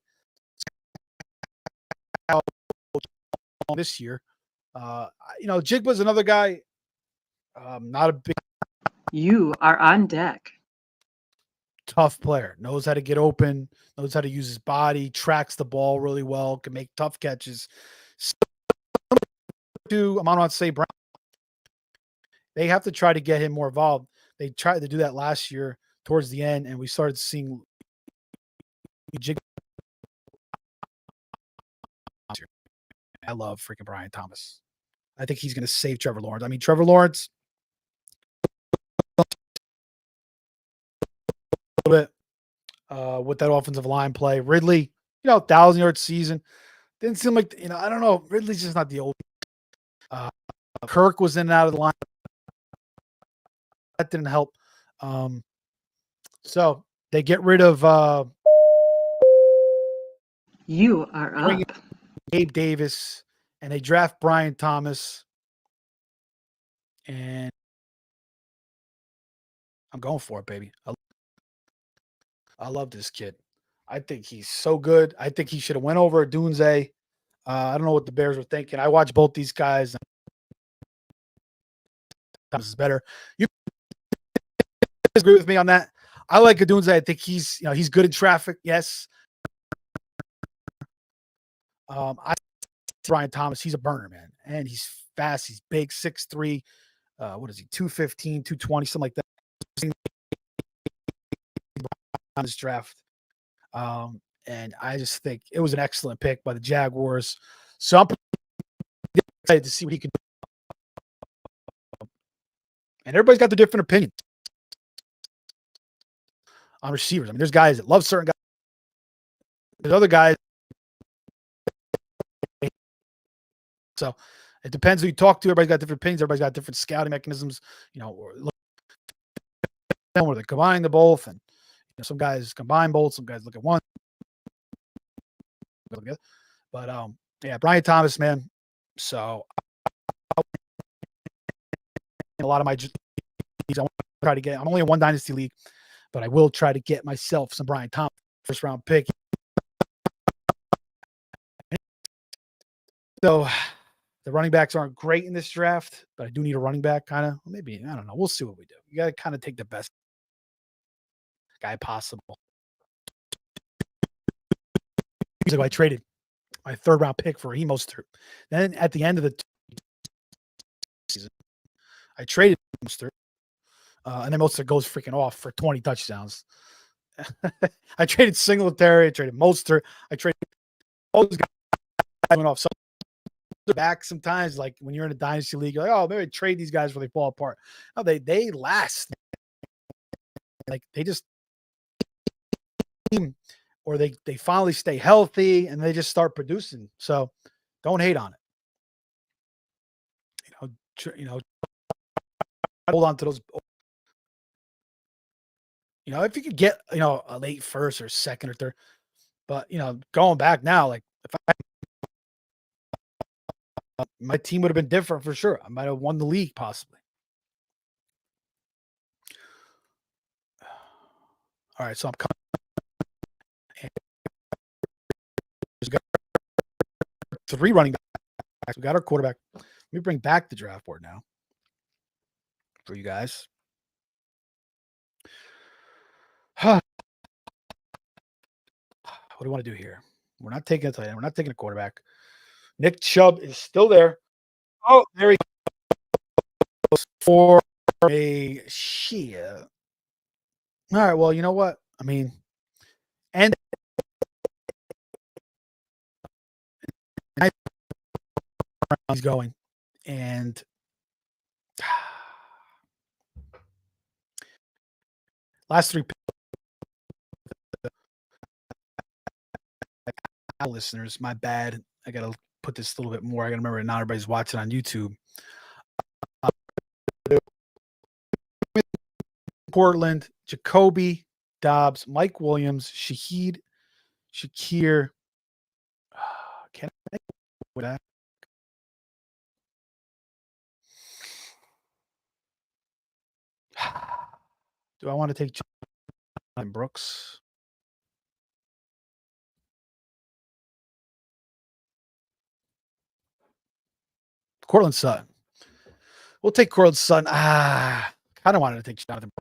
This year, Jigba's another guy. Not a big. You are on deck. Tough player, knows how to get open, knows how to use his body, tracks the ball really well, can make tough catches. I'm on say Brown. They have to try to get him more involved. They tried to do that last year towards the end, and we started seeing I love freaking Brian Thomas. I think he's going to save Trevor Lawrence. I mean, Trevor Lawrence a little bit with that offensive line play. Ridley, 1,000-yard season. Didn't seem like, I don't know. Ridley's just not the old. Kirk was in and out of the line. That didn't help. So they get rid of. You are up. Gabe Davis, and they draft Brian Thomas. And I'm going for it, baby. I love this kid. I think he's so good. I think he should have went over Dunze. I don't know what the Bears were thinking. I watched both these guys. Thomas is better. You agree with me on that? I like Dunze. I think he's good in traffic. Yes. Brian Thomas, he's a burner, man. And he's fast. He's big, 6'3". What is he? 215, 220, something like that. On this draft. And I just think it was an excellent pick by the Jaguars. So I'm excited to see what he can do. And everybody's got their different opinions on receivers. I mean, there's guys that love certain guys. There's other guys. So it depends who you talk to. Everybody's got different opinions. Everybody's got different scouting mechanisms. Or they're combining the both, and some guys combine both. Some guys look at one. But yeah, Brian Thomas, man. So a lot of my leagues. I want to try to get. I'm only in one dynasty league, but I will try to get myself some Brian Thomas first round pick. So the running backs aren't great in this draft, but I do need a running back, kind of. Maybe I don't know. We'll see what we do. You got to kind of take the best guy possible. So I traded my third round pick for Mostert. Then at the end of the season, I traded Mostert, and then Mostert goes freaking off for 20 touchdowns. I traded Singletary, I traded Mostert, I traded all those guys went off. So back sometimes, like when you're in a dynasty league, you're like, oh, maybe I trade these guys before they fall apart. No, they last. Like they just or they finally stay healthy and they just start producing. So don't hate on it. Hold on to those. If you could get a late first or second or third, but going back now, like if my team would have been different for sure. I might have won the league possibly. All right, so I'm coming. We got 3 running backs. We got our quarterback. Let me bring back the draft board now for you guys. What do we want to do here? We're not taking a tight end. We're not taking a quarterback. Nick Chubb is still there. Oh, there he goes for a shit. All right, well, you know what? I mean, and he's going, and last 3 listeners, my bad. I gotta put this a little bit more. I gotta remember not everybody's watching on YouTube. Portland, Jacoby, Dobbs, Mike Williams, Shakir. Can I with that? Do I want to take Jonathan Brooks? Cortland Sutton. We'll take Cortland Sutton. I kind of wanted to take Jonathan Brooks.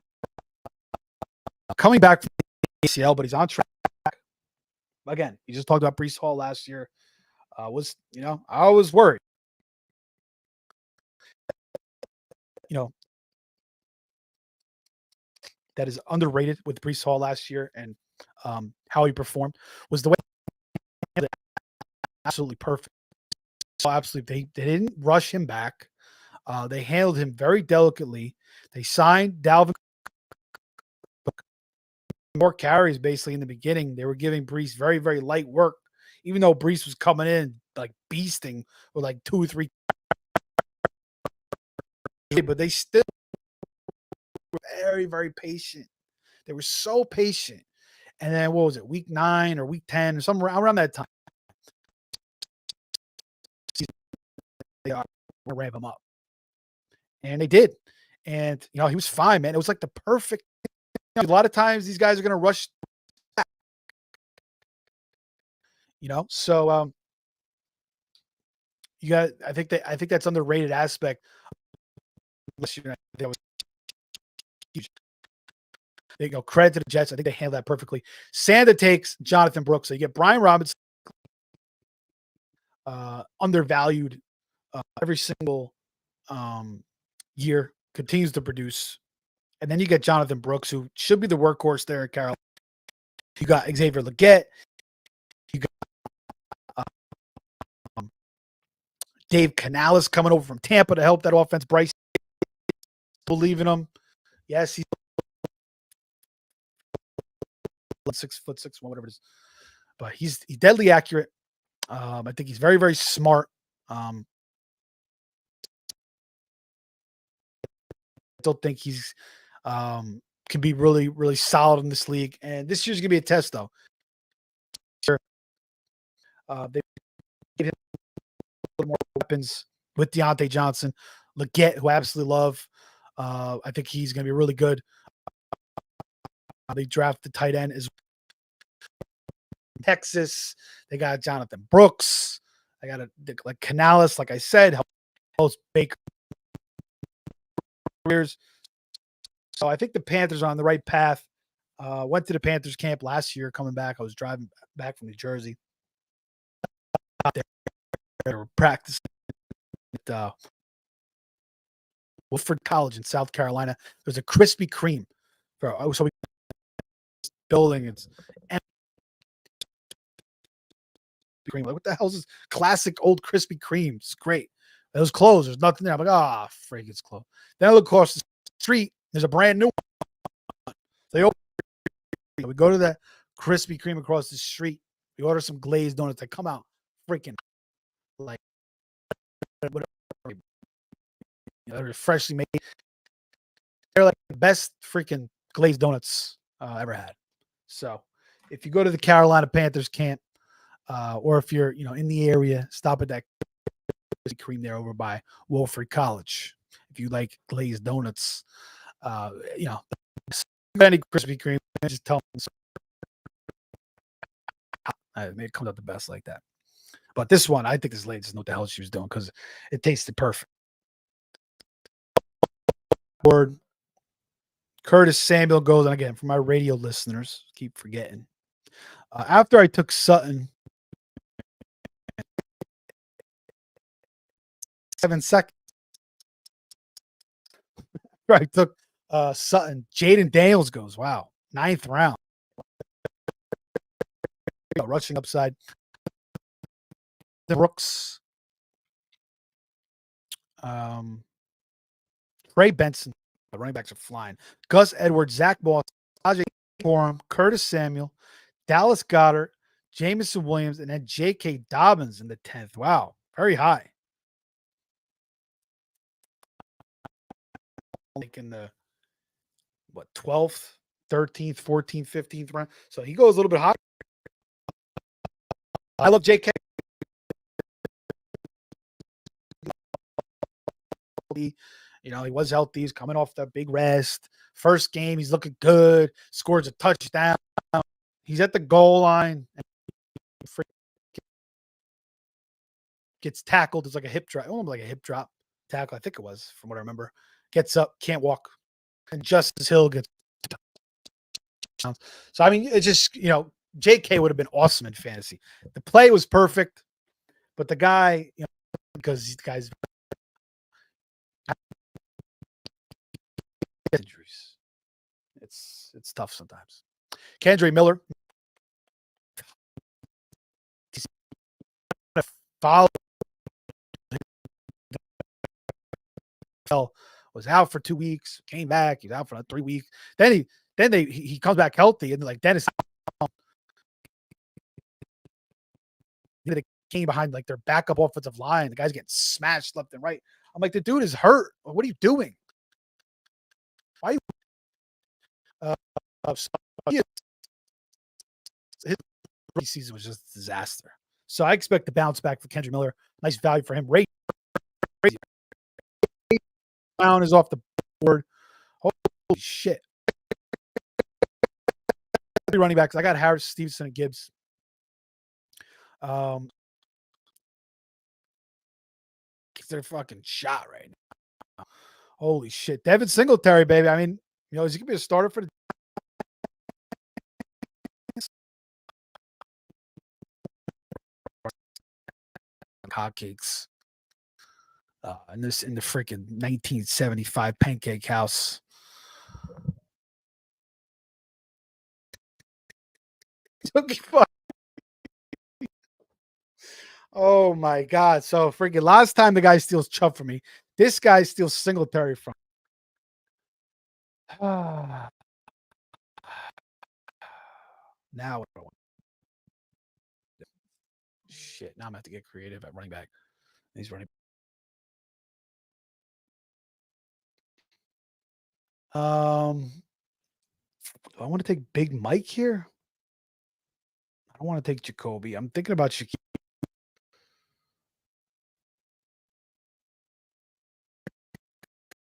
Coming back from the ACL, but he's on track. Again, you just talked about Breece Hall last year. I was worried. That is underrated with Breece Hall last year and how he performed was the way absolutely perfect. So absolutely, they didn't rush him back. They handled him very delicately. They signed Dalvin. More carries basically in the beginning. They were giving Breece very, very light work, even though Breece was coming in like beasting with like 2 or 3. But they still were very, very patient. They were so patient. And then what was it, week 9 or week 10 or somewhere around that time? They are going to ramp him up. And they did. And, he was fine, man. It was like the perfect. A lot of times these guys are going to rush back. So I think that's underrated aspect. That was huge. Credit to the Jets. I think they handled that perfectly. Santa takes Jonathan Brooks. So you get Brian Robinson, undervalued every single year, continues to produce. And then you get Jonathan Brooks, who should be the workhorse there at Carolina. You got Xavier Legette. You got Dave Canales coming over from Tampa to help that offense. Bryce, believe in him. Yes, he's 6'6", whatever it is. But he's deadly accurate. I think he's very, very smart. I still think he's can be really, really solid in this league. And this year's gonna be a test, though. Sure. They gave him a little more weapons with Deontay Johnson, Legette, who I absolutely love. I think he's going to be really good. They drafted tight end is Texas. They got Jonathan Brooks. I got like Canales, like I said, helps Baker careers. So I think the Panthers are on the right path. Went to the Panthers camp last year. Coming back, I was driving back from New Jersey. Out there, they were practicing at Woodford College in South Carolina. There's a Krispy Kreme. So we building it's Kreme. Like, what the hell is this classic old Krispy Kreme? It's great. It was closed. There's nothing there. I'm like, freak, it's closed. Then I look across the street. There's a brand new one. They open. We go to that Krispy Kreme across the street. We order some glazed donuts. They come out freaking like they're freshly made. They're like the best freaking glazed donuts ever had. So if you go to the Carolina Panthers camp, or if you're in the area, stop at that Krispy Kreme there over by Woodford College. If you like glazed donuts, any Krispy Kreme, just tell them. It comes out the best like that. But this one, I think this lady doesn't know what the hell she was doing because it tasted perfect. Word. Curtis Samuel goes, and again, for my radio listeners, keep forgetting. After I took Sutton, 7 seconds. After I took Sutton, Jaden Daniels goes, wow, 9th round. Rushing upside. Brooks. Trey Benson. The running backs are flying. Gus Edwards, Zach Moss, Ajay Forum, Curtis Samuel, Dallas Goedert, Jameson Williams, and then J.K. Dobbins in the 10th. Wow, very high. Like in the 12th, 13th, 14th, 15th round. So he goes a little bit higher. I love J.K. He was healthy. He's coming off that big rest. First game, he's looking good. Scores a touchdown. He's at the goal line. And gets tackled. It's like a hip drop. Almost like a hip drop tackle. I think it was, from what I remember. Gets up, can't walk. And Justice Hill gets touchdowns. So, I mean, it's just, JK would have been awesome in fantasy. The play was perfect. But the guy, because these guys injuries. It's tough sometimes. Kendre Miller. Follow was out for 2 weeks, came back, he's out for 3 weeks. Then he comes back healthy, and like Dennis they came behind like their backup offensive line. The guy's getting smashed left and right. I'm like, the dude is hurt. What are you doing? Why? His season was just a disaster. So I expect to bounce back for Kendre Miller. Nice value for him. Ray Brown is off the board. Holy shit. Running backs. I got Harris, Stevenson, and Gibbs. They're fucking shot right now. Holy shit. Devin Singletary, baby. I mean, is he going to be a starter for the hotcakes? In the freaking 1975 pancake house. Oh my God. So freaking last time the guy steals Chubb from me. This guy steals Singletary from me. Now shit. Now I'm gonna have to get creative at running back. He's running. Do I want to take Big Mike here? I don't want to take Jacoby. I'm thinking about Shaquille.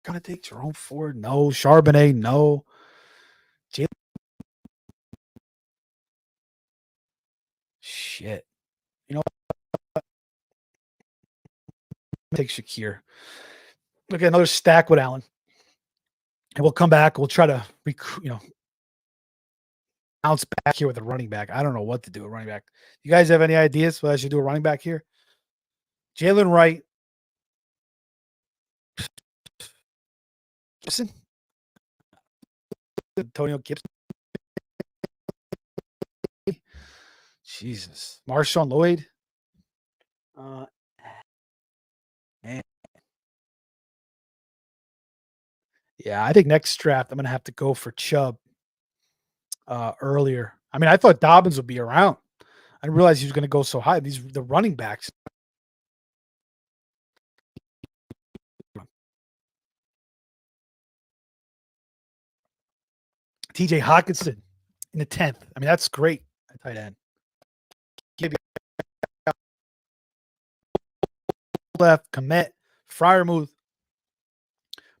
Gonna take Jerome Ford? No. Charbonnet? No. Jalen? Shit. You know, take Shakir. Look at another stack with Allen. And we'll come back. We'll try to bounce back here with a running back. I don't know what to do with running back. You guys have any ideas what I should do a running back here? Jalen Wright. Gibson. Antonio Gibson. Jesus. Marshawn Lloyd. Man. Yeah, I think next draft I'm gonna have to go for Chubb earlier. I mean, I thought Dobbins would be around. I didn't realize he was gonna go so high. The running backs. TJ Hawkinson in the 10th. I mean, that's great at tight end. Give you left, Komet, Fryermuth,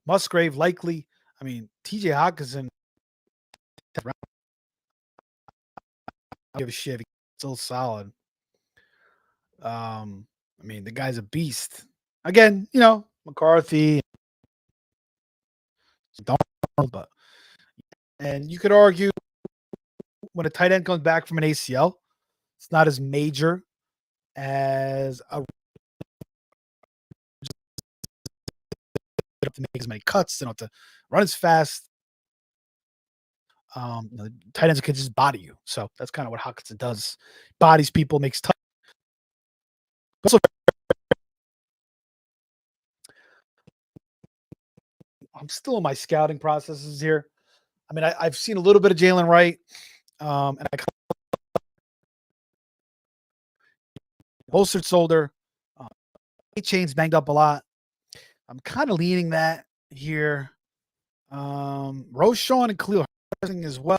Musgrave, likely. I mean, TJ Hawkinson. I don't give a shit. He's still solid. I mean, the guy's a beast. Again, McCarthy, but and you could argue when a tight end comes back from an ACL, it's not as major as a to make as many cuts. They don't have to run as fast. The tight ends can just body you. So that's kind of what Hawkinson does. Bodies people, makes tough. Also, I'm still in my scouting processes here. I mean, I've seen a little bit of Jalen Wright, and I holstered shoulder. Chains banged up a lot. I'm kind of leaning that here. Roshan and Khalil as well.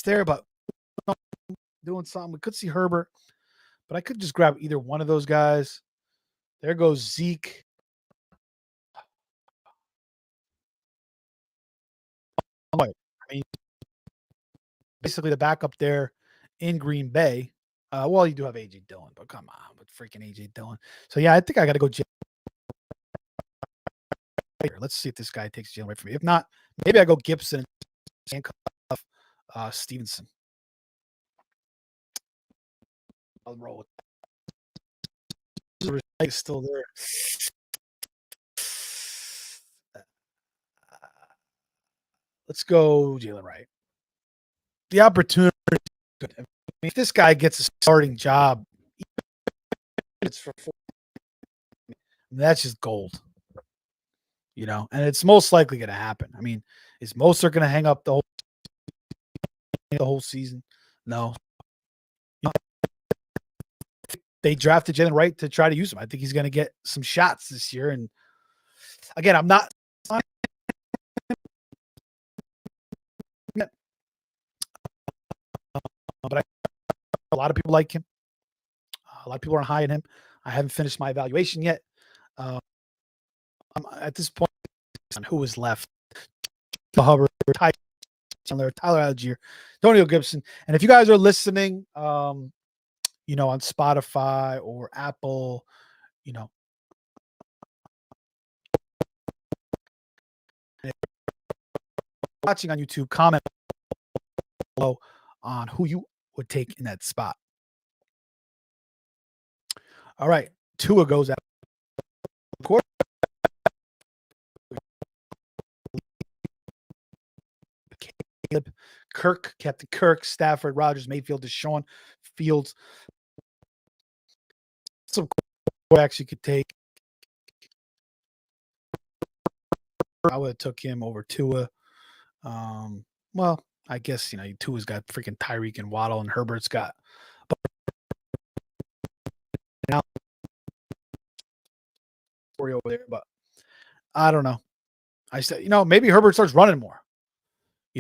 There, but doing something. We could see Herbert, but I could just grab either one of those guys. There goes Zeke. I mean, basically the backup there in Green Bay. Well, you do have AJ Dillon, but come on with freaking AJ Dillon. So yeah, I think I got to go. Let's see if this guy takes Jalen away from me. If not, maybe I go Gibson and Stevenson. I'll roll with that. Still there. Let's go Jalen Wright. The opportunity. If this guy gets a starting job, it's for that's just gold. And it's most likely going to happen. I mean, is Mostert going to hang up the whole season? No. They drafted Jalen Wright to try to use him. I think he's going to get some shots this year. And again, I'm not. But a lot of people like him. A lot of people are high on him. I haven't finished my evaluation yet. I'm at this point on who is left. Hubbard, Tyler Algier, Antonio Gibson. And if you guys are listening, on Spotify or Apple, watching on YouTube, comment below on who you would take in that spot. All right. Tua goes out. Kirk, Captain Kirk, Stafford, Rodgers, Mayfield, Deshaun, Fields. Some quarterbacks you could take. I would have took him over Tua. Well, I guess Tua's got freaking Tyreek and Waddle, and Herbert's got. Over there, but I don't know. I said, maybe Herbert starts running more.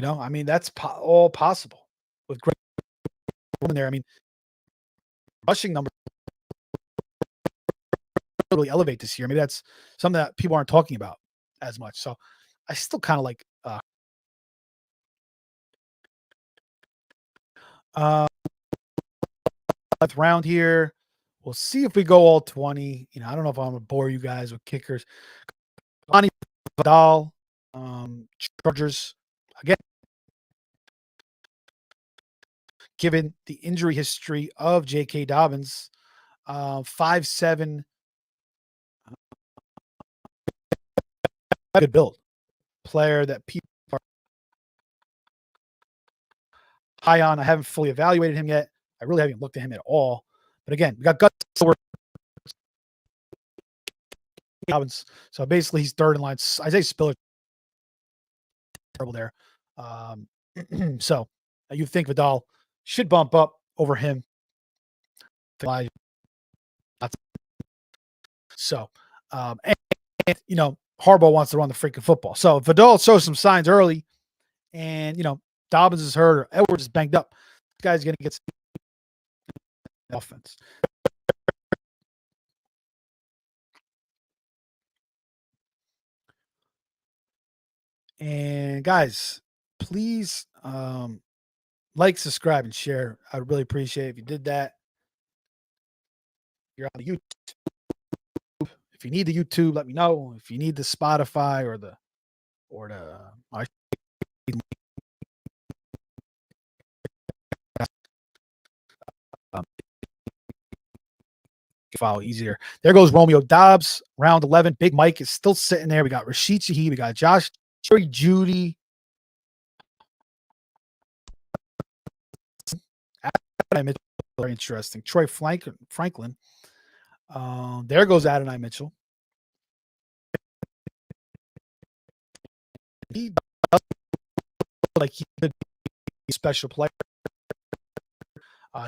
I mean, that's all possible with great in there. I mean, rushing numbers really elevate this year. Maybe that's something that people aren't talking about as much. So I still kind of like 11th round here. We'll see if we go all 20. I don't know if I'm gonna bore you guys with kickers. Bonnie Vidal, Chargers. Again, given the injury history of J.K. Dobbins, 5'7", good build player that people are high on. I haven't fully evaluated him yet. I really haven't looked at him at all. But again, we got Gus Dobbins. So basically, he's third in line. Isaiah Spiller, terrible there. So you think Vidal should bump up over him. So, and Harbaugh wants to run the freaking football. So if Vidal shows some signs early, and Dobbins is hurt or Edwards is banged up, this guy's going to get some offense. And guys, please like, subscribe, and share. I would really appreciate it if you did that. You're on the YouTube. If you need the YouTube, let me know. If you need the Spotify or the follow easier. There goes Romeo Dobbs, round 11. Big Mike is still sitting there. We got Rashid Shaheed. We got Josh, Jerry Judy. Very interesting. Troy Franklin. There goes Adonai Mitchell. He does like he could be a special player.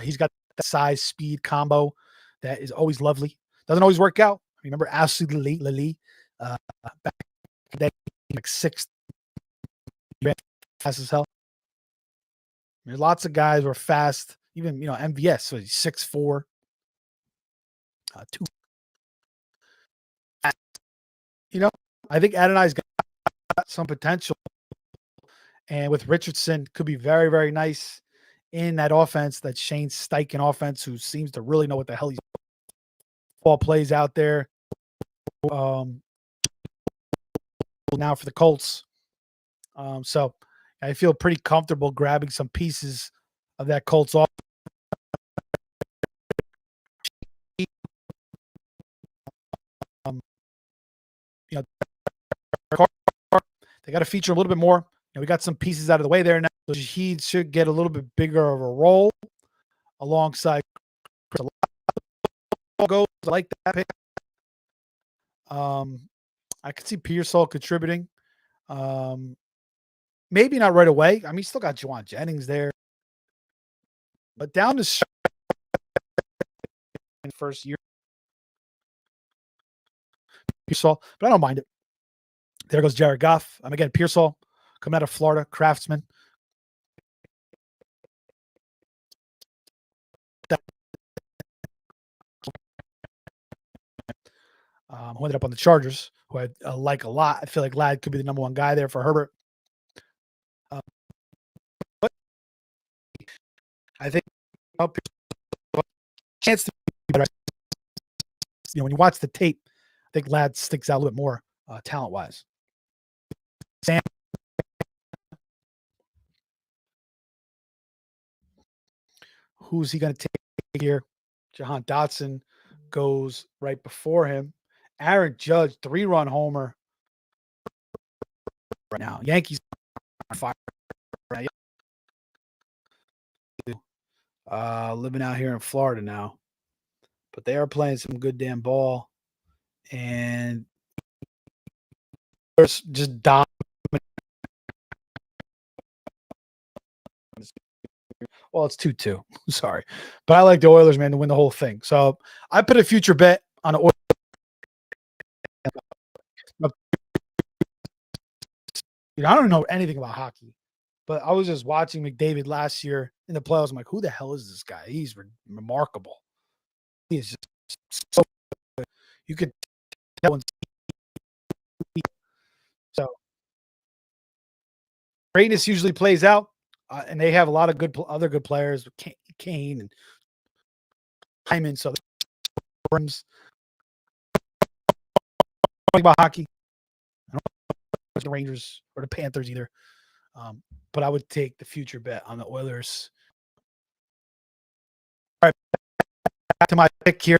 He's got the size speed combo that is always lovely. Doesn't always work out. Remember Ashley Lily back then, like 6, fast as hell. There's lots of guys who are fast. Even MVS, so he's 6'4", 2. I think Adonai's got some potential, and with Richardson, could be very, very nice in that offense, that Shane Steichen offense, who seems to really know what the hell he's ball plays out there. Now for the Colts, so I feel pretty comfortable grabbing some pieces of that Colts off. They got to feature a little bit more. We got some pieces out of the way there now. So he should get a little bit bigger of a role alongside Chris. I like that pick. I could see Pearsall contributing. Maybe not right away. I mean, still got Juwan Jennings there. But down to first year. Pearsall, but I don't mind it. There goes Jared Goff. Again, Pearsall coming out of Florida, Craftsman. Who ended up on the Chargers, who I like a lot. I feel like Ladd could be the number one guy there for Herbert. But I think chance to be better. When you watch the tape, I think Ladd sticks out a little bit more talent-wise. Sam, who's he going to take here? Jahan Dotson goes right before him. Aaron Judge, 3-run homer right now. Yankees on fire right now. Living out here in Florida now. But they are playing some good damn ball. And there's just dominant. Well, it's 2-2. Sorry. But I like the Oilers, man, to win the whole thing. So I put a future bet on the Oilers. I don't know anything about hockey, but I was just watching McDavid last year in the playoffs. I'm like, who the hell is this guy? He's remarkable. He is just so good. You could tell when so greatness usually plays out, and they have a lot of other good players, Kane and Hyman. So about hockey, I don't know the Rangers or the Panthers either, but I would take the future bet on the Oilers. All right, back to my pick here.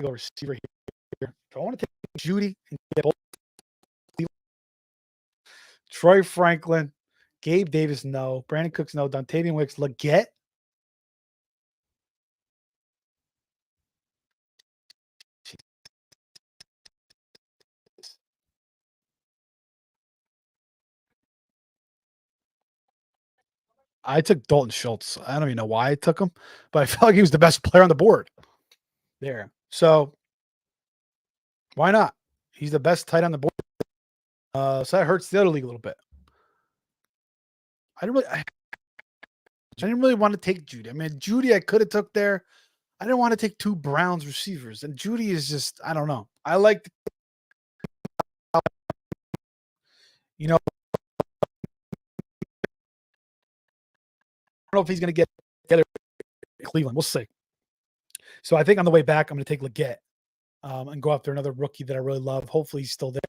Go receiver here. Do I want to take Judy and get both? Troy Franklin, Gabe Davis, no. Brandon Cooks, no. Dontavian Wicks, Leggett. I took Dalton Schultz. I don't even know why I took him, but I felt like he was the best player on the board there. So why not? He's the best tight on the board. So that hurts the other league a little bit. I didn't really want to take Judy. I mean, Judy I could have took there. I didn't want to take two Browns receivers, and Judy is just I don't know. I like, you know, I don't know if he's going to get it in Cleveland. We'll see. So I think on the way back, I'm going to take Leggett and go after another rookie that I really love. Hopefully he's still there.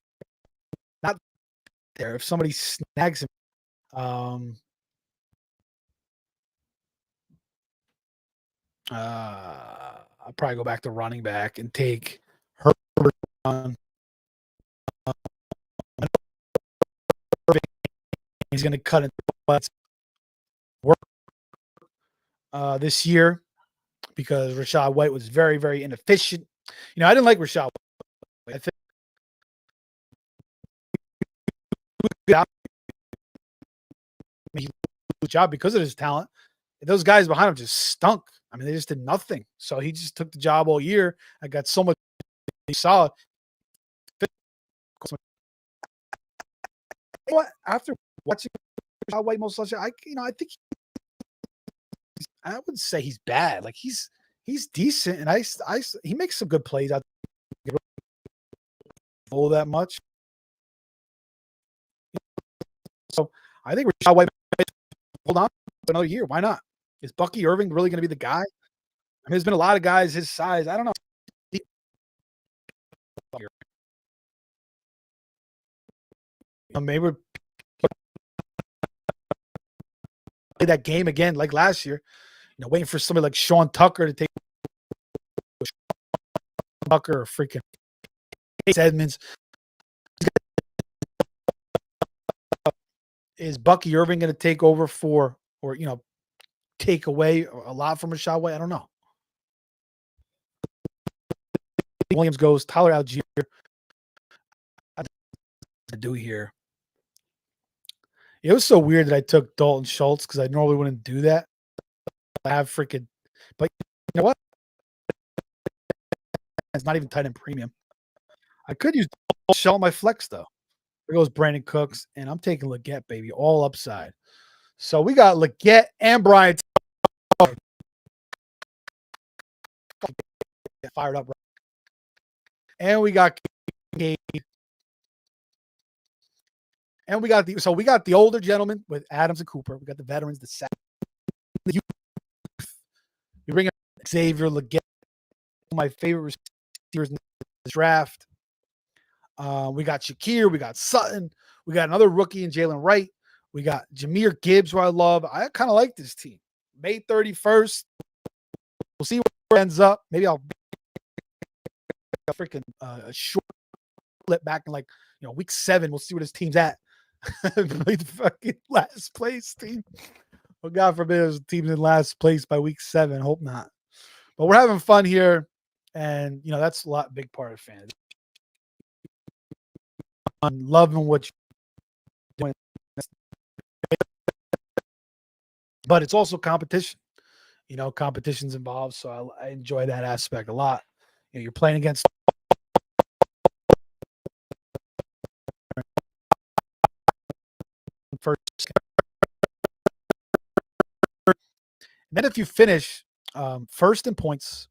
Not there. If somebody snags him, I'll probably go back to running back and take Herbert on. He's going to cut into work this year because Rachaad White was very, very inefficient. You know, I didn't like Rachaad White. I think he did a good job because of his talent. Those guys behind him just stunk. I mean, they just did nothing. So he just took the job all year. I got so much solid. What after watching Rachaad White most of the time, I think I wouldn't say he's bad. Like he's decent, and he makes some good plays out there. All that much. So I think Rachaad White hold on for another year. Why not? Is Bucky Irving really going to be the guy? I mean, there's been a lot of guys his size. I don't know. Maybe play that game again like last year. You know, waiting for somebody like Sean Tucker to take Tucker or freaking Edmonds. Is Bucky Irving going to take over or take away a lot from Rachaad White? I don't know. Williams goes. Tyler Algier. To do here. It was so weird that I took Dalton Schultz because I normally wouldn't do that. I have freaking, but you know what? It's not even tight end premium. I could use Dalton Schultz on my flex though. There goes Brandon Cooks, and I'm taking Leggett, baby, all upside. So we got Leggett and Brian fired up, and we got Cade. And we got the older gentlemen with Adams and Cooper. We got the veterans, the youth. We bring in Xavier Leggett, my favorite receivers in the draft. We got Shakir, we got Sutton, we got another rookie in Jalen Wright. We got Jahmyr Gibbs, who I love. I kind of like this team. May 31st. We'll see where it ends up. Maybe I'll freaking a short flip back in week 7. We'll see where this team's at. Play the fucking last place team. Well, God forbid there's teams in last place by week 7. Hope not. But we're having fun here. And, that's a big part of fantasy. I'm loving what you're doing. But it's also competition. Competition's involved. So I enjoy that aspect a lot. You're playing against then if you finish first in points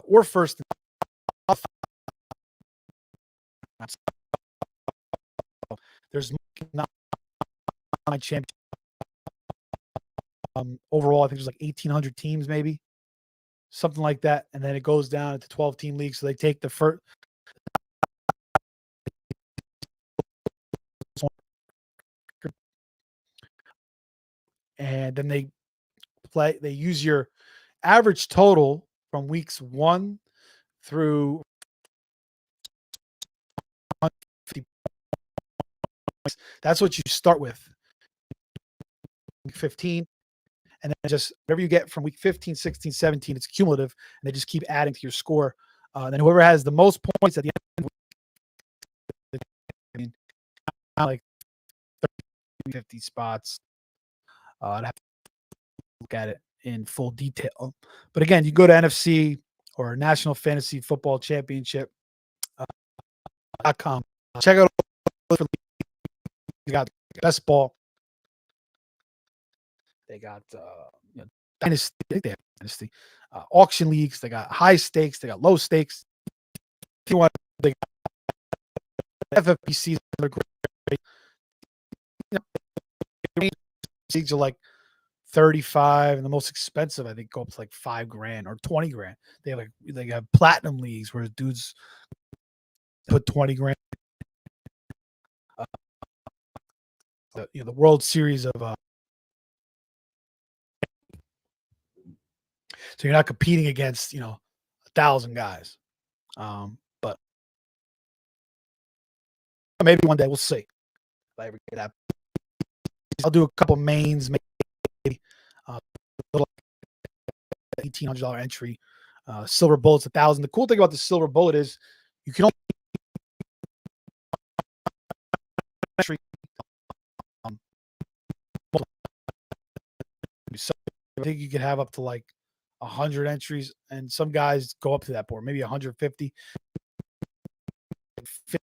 or first in there's not online championship. Overall, I think there's like 1,800 teams, maybe something like that, and then it goes down into 12-team leagues. So they take the first, and then they use your average total from weeks 1 through 50 points. That's what you start with. 15, and then just whatever you get from week 15, 16, 17, it's cumulative, and they just keep adding to your score. Then whoever has the most points at the end of the week, like 30, 50 spots. I'd have to look at it in full detail. But again, you go to NFC or National Fantasy Football Championship .com. Check out you got best ball. They got dynasty. I think they have dynasty. Auction leagues. They got high stakes. They got low stakes. If you want, they got FFPCs. They're great. You know, leagues are like 35, and the most expensive I think go up to like $5,000 or $20,000. They have platinum leagues where dudes put $20,000. The World Series of so you're not competing against 1,000 guys. But maybe one day we'll see if I ever get that. I'll do a couple mains, maybe little $1,800 entry. Silver bullet's 1,000. The cool thing about the silver bullet is you can only entry. So I think you could have up to like 100 entries, and some guys go up to that board, maybe 150, 50,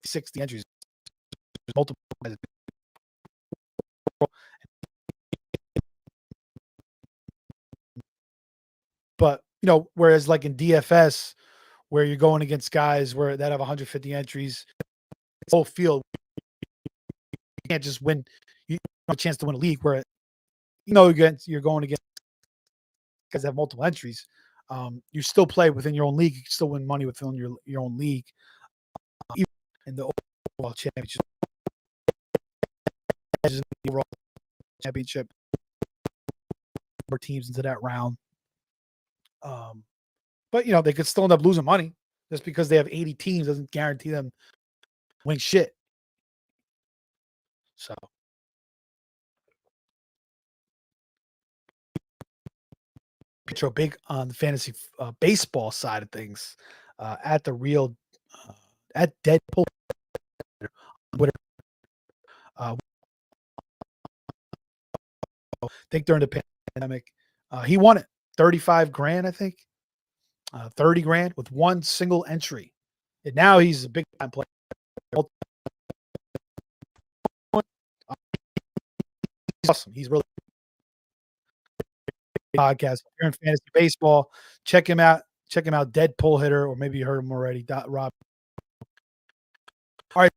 60 entries. There's multiple guys. But whereas like in DFS, where you're going against guys that have 150 entries, whole field, you can't just win. You have a chance to win a league where you're going against guys that have multiple entries. You still play within your own league. You can still win money within your own league. Even in the overall championship, more teams into that round. But they could still end up losing money. Just because they have 80 teams doesn't guarantee them win shit. So Petro big on the fantasy baseball side of things at the real at Deadpool on Twitter. I think during the pandemic, he won it $35,000, I think, $30,000 with one single entry, and now he's a big time player. He's awesome. He's really podcast here in fantasy baseball. Check him out. Check him out. Deadpool hitter, or maybe you heard him already. Rob. All right.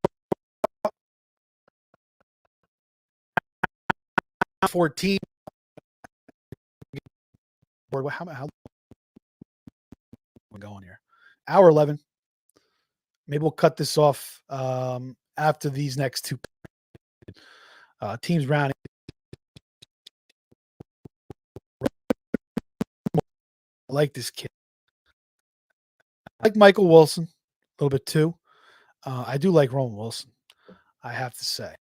14. How we're going here? Hour 11. Maybe we'll cut this off after these next two teams rounding. I like this kid. I like Michael Wilson a little bit too. I do like Roman Wilson, I have to say.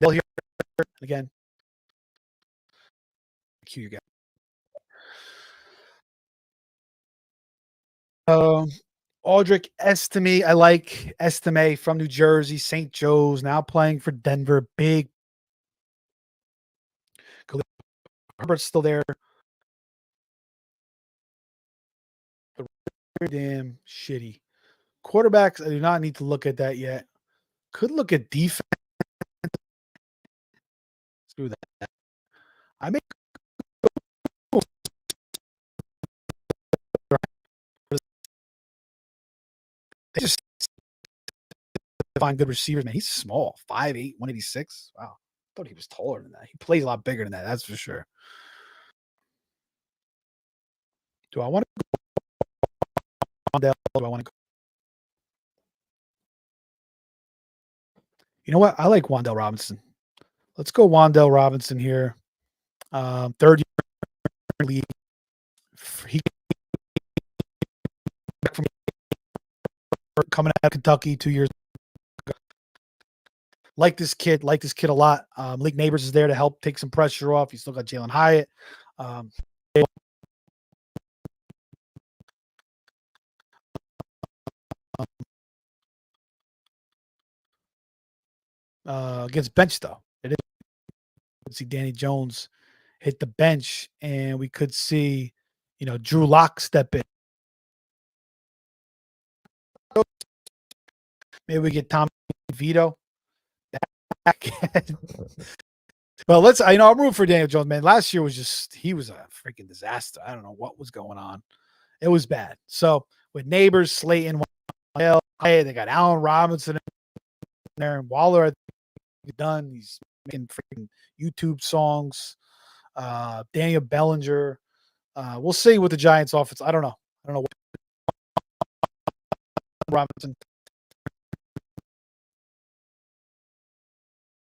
They'll hear again. Cue you guys. Aldrich Estime. I like Estime from New Jersey, St. Joe's, now playing for Denver. Big. Herbert's still there. Damn shitty. Quarterbacks, I do not need to look at that yet. Could look at defense. Screw that. I make they just find good receivers, man. He's small, 5'8", 186. Wow. I thought he was taller than that. He plays a lot bigger than that, that's for sure. Do I want to go Wandale? Do I want to go? You know what? I like Wandale Robinson. Let's go Wandale Robinson here. Third year league. He back from coming out of Kentucky 2 years ago. Like this kid a lot. Malik Neighbors is there to help take some pressure off. You still got Jalen Hyatt. Against bench though. It is. See Danny Jones hit the bench, and we could see, Drew Lock step in. Maybe we get Tommy Vito back. Well, I'm rooting for Daniel Jones, man. Last year he was a freaking disaster. I don't know what was going on. It was bad. So with Neighbors, Slayton, they got Allen Robinson in there, and Waller done. He's making freaking YouTube songs. Daniel Bellinger. We'll see with the Giants offense. I don't know what Robinson.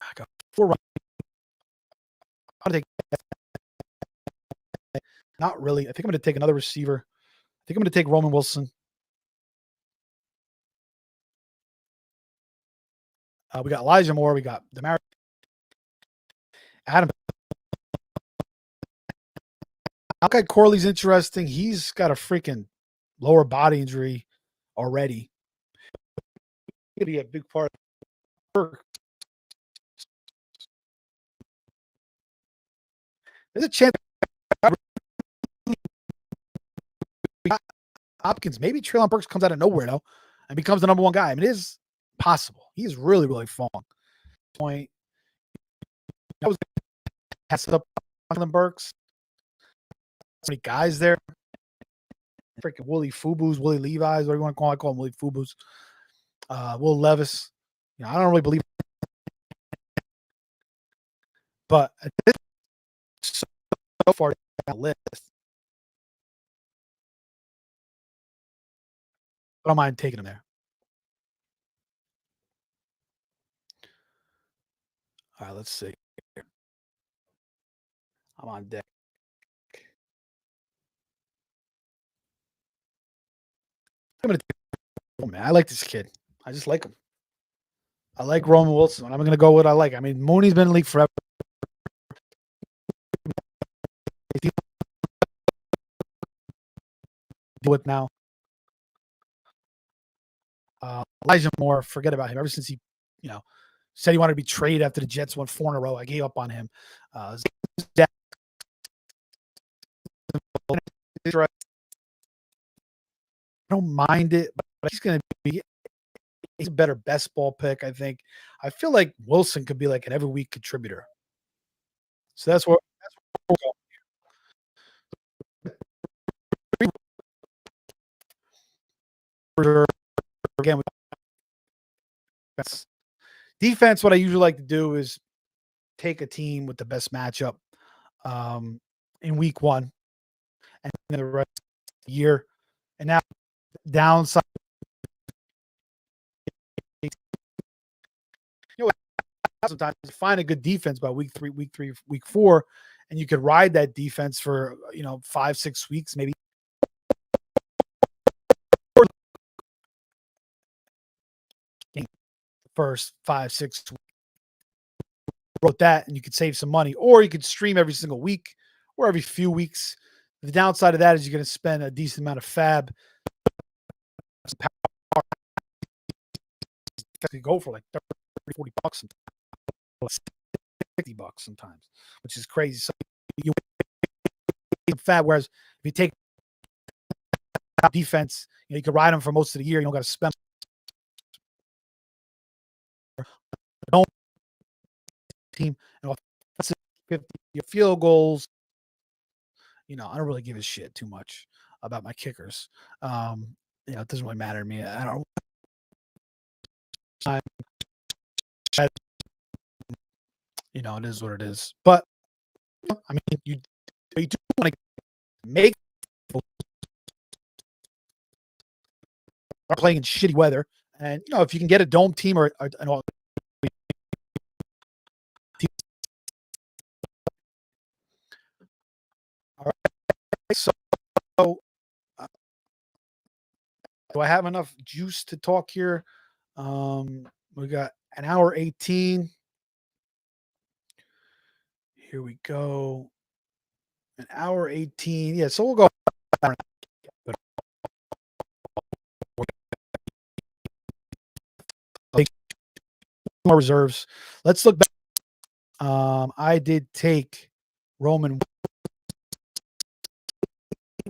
I got 4 I'll take. Not really. I think I'm going to take another receiver. I think I'm going to take Roman Wilson. We got Elijah Moore. We got Demar Adam. Malachi Corley's interesting. He's got a freaking lower body injury already. He'll be a big part of work. There's a chance Hopkins, maybe Treylon Burks comes out of nowhere though and becomes the number 1 guy. I mean, it is possible. He is really, really fun. Point. I was going to pass it up on Burks. So many guys there. Freaking Willie Fubu's, Willie Levi's, whatever you want to call him. I call him Willie Fubu's. Will Levis. I don't really believe it. But so far, that list. I don't mind taking him there. All right, let's see. I'm on deck. Man, I like this kid. I just like him. I like Roman Wilson. I'm going to go with what I like. I mean, Mooney's been in the league forever. Deal with now. Elijah Moore, forget about him. Ever since he, said he wanted to be traded after the Jets won 4 in a row, I gave up on him. I don't mind it, but he's going to be he's a better best ball pick, I think. I feel like Wilson could be like an every week contributor. So that's where we're going. Again, defense, what I usually like to do is take a team with the best matchup in week 1 and then the rest of the year. And now downside. Sometimes you find a good defense by week 3, week 4, and you could ride that defense for 5-6 weeks, maybe. First 5-6 weeks. Wrote that, and you could save some money, or you could stream every single week or every few weeks. The downside of that is you're going to spend a decent amount of fab. You go for like $30, $40 $60 sometimes, which is crazy. So you fab. Whereas if you take defense, you can ride them for most of the year. You don't got to spend. Team and 50 field goals. I don't really give a shit too much about my kickers. It doesn't really matter to me. I don't. It is what it is. But I mean, you do want to make are playing in shitty weather, and if you can get a dome team or an all right. So, uh, do I have enough juice to talk here? We got an hour 18. Here we go. An hour 18. Yeah, so we'll go more reserves. Let's look back. I did take Roman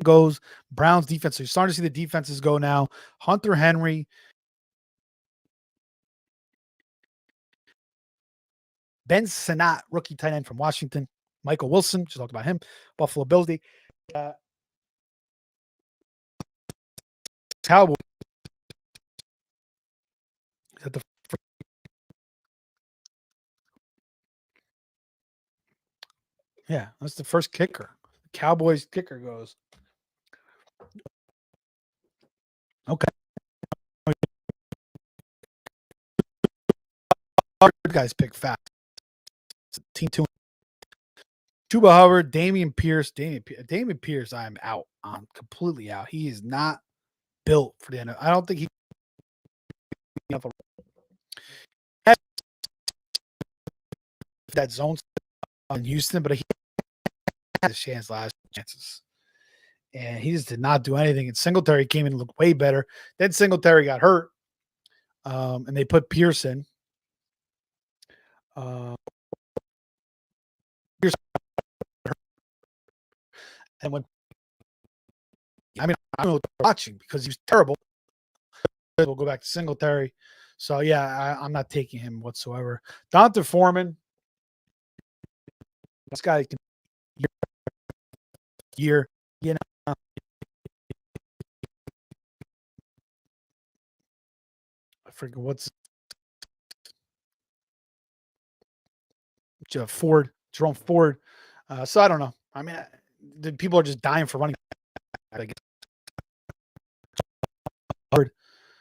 goes Browns defense. So you're starting to see the defenses go now. Hunter Henry, Ben Sinnott, rookie tight end from Washington. Michael Wilson, just talked about him. Buffalo Bills. Cowboys. Yeah, that's the first kicker. The Cowboys kicker goes. Okay. Guys pick fast. Team 2. Chuba Hubbard, Damian Pierce. Damian Pierce, I am out. I'm completely out. He is not built for the NFL. I don't think he that zone in Houston, but he had a chance last chances. And he just did not do anything. And Singletary came in and looked way better. Then Singletary got hurt. And they put Pearson. Pearson and when I don't know what they're watching because he was terrible. We'll go back to Singletary. So yeah, I'm not taking him whatsoever. Donta Foreman. This guy can year. I forget what's Ford, Jerome Ford. So I don't know. I mean, the people are just dying for running.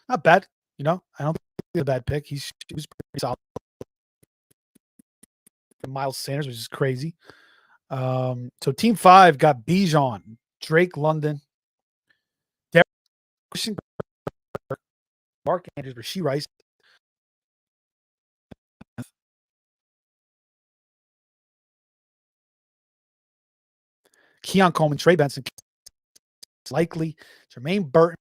Not bad. I don't think it's a bad pick. He was pretty solid. Miles Sanders, which is crazy. So team 5 got Bijan, Drake London, Mark Andrews, Rasheed Rice, Keon Coleman, Trey Benson, likely Jermaine Burton.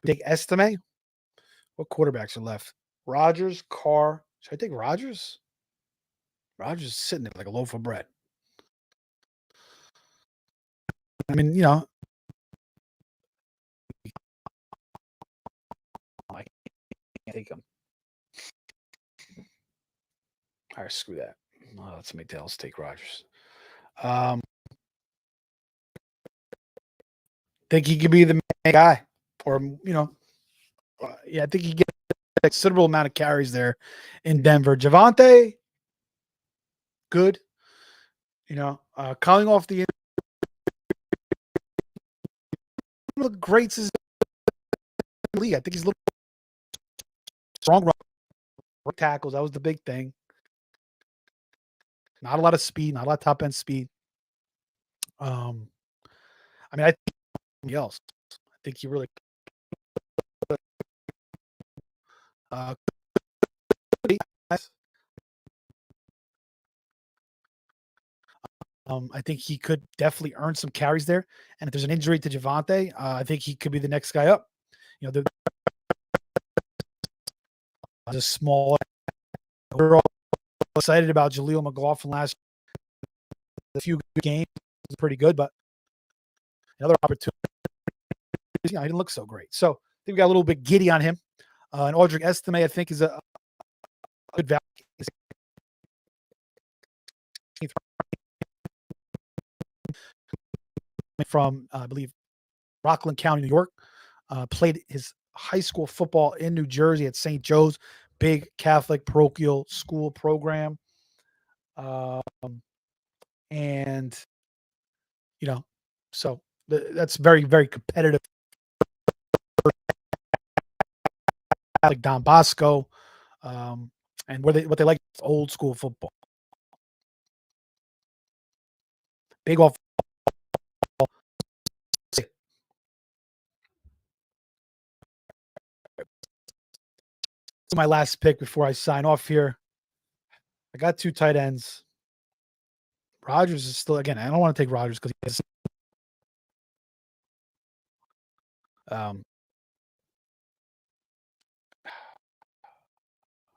Take Estime. What quarterbacks are left? Rodgers, Carr. Should I take Rodgers? Rodgers is sitting there like a loaf of bread. I mean, I can't take him. All right, screw that. Let's make Dallas take Rodgers. Think he could be the main guy, or I think he gets a considerable amount of carries there in Denver. Javonte, good. Calling off the greats is the league. I think he's a little strong run tackles. That was the big thing. Not a lot of speed, not a lot of top end speed. I think something else. I think he really I think he could definitely earn some carries there. And if there's an injury to Javonte, I think he could be the next guy up. The small. We're all excited about Jaleel McLaughlin last a few good games. pretty good, but another opportunity, he didn't look so great. So I think we got a little bit giddy on him. And Audric Estime, I think, is a good value. From, I believe, Rockland County, New York. Played his high school football in New Jersey at St. Joe's, big Catholic parochial school program. And, so that's very, very competitive. Like Don Bosco, and what they like is old school football. Big off. My last pick before I sign off here. I got 2 tight ends. Rodgers is still, again, I don't want to take Rodgers because he has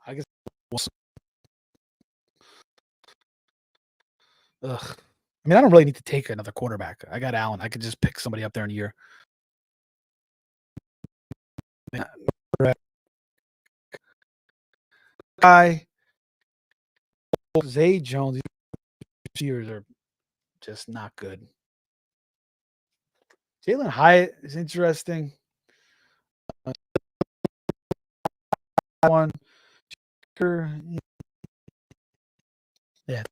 I guess ugh. I mean, I don't really need to take another quarterback. I got Allen. I could just pick somebody up there in a year. Guy, Zay Jones, these years are just not good. Jalen Hyatt is interesting. One, yeah.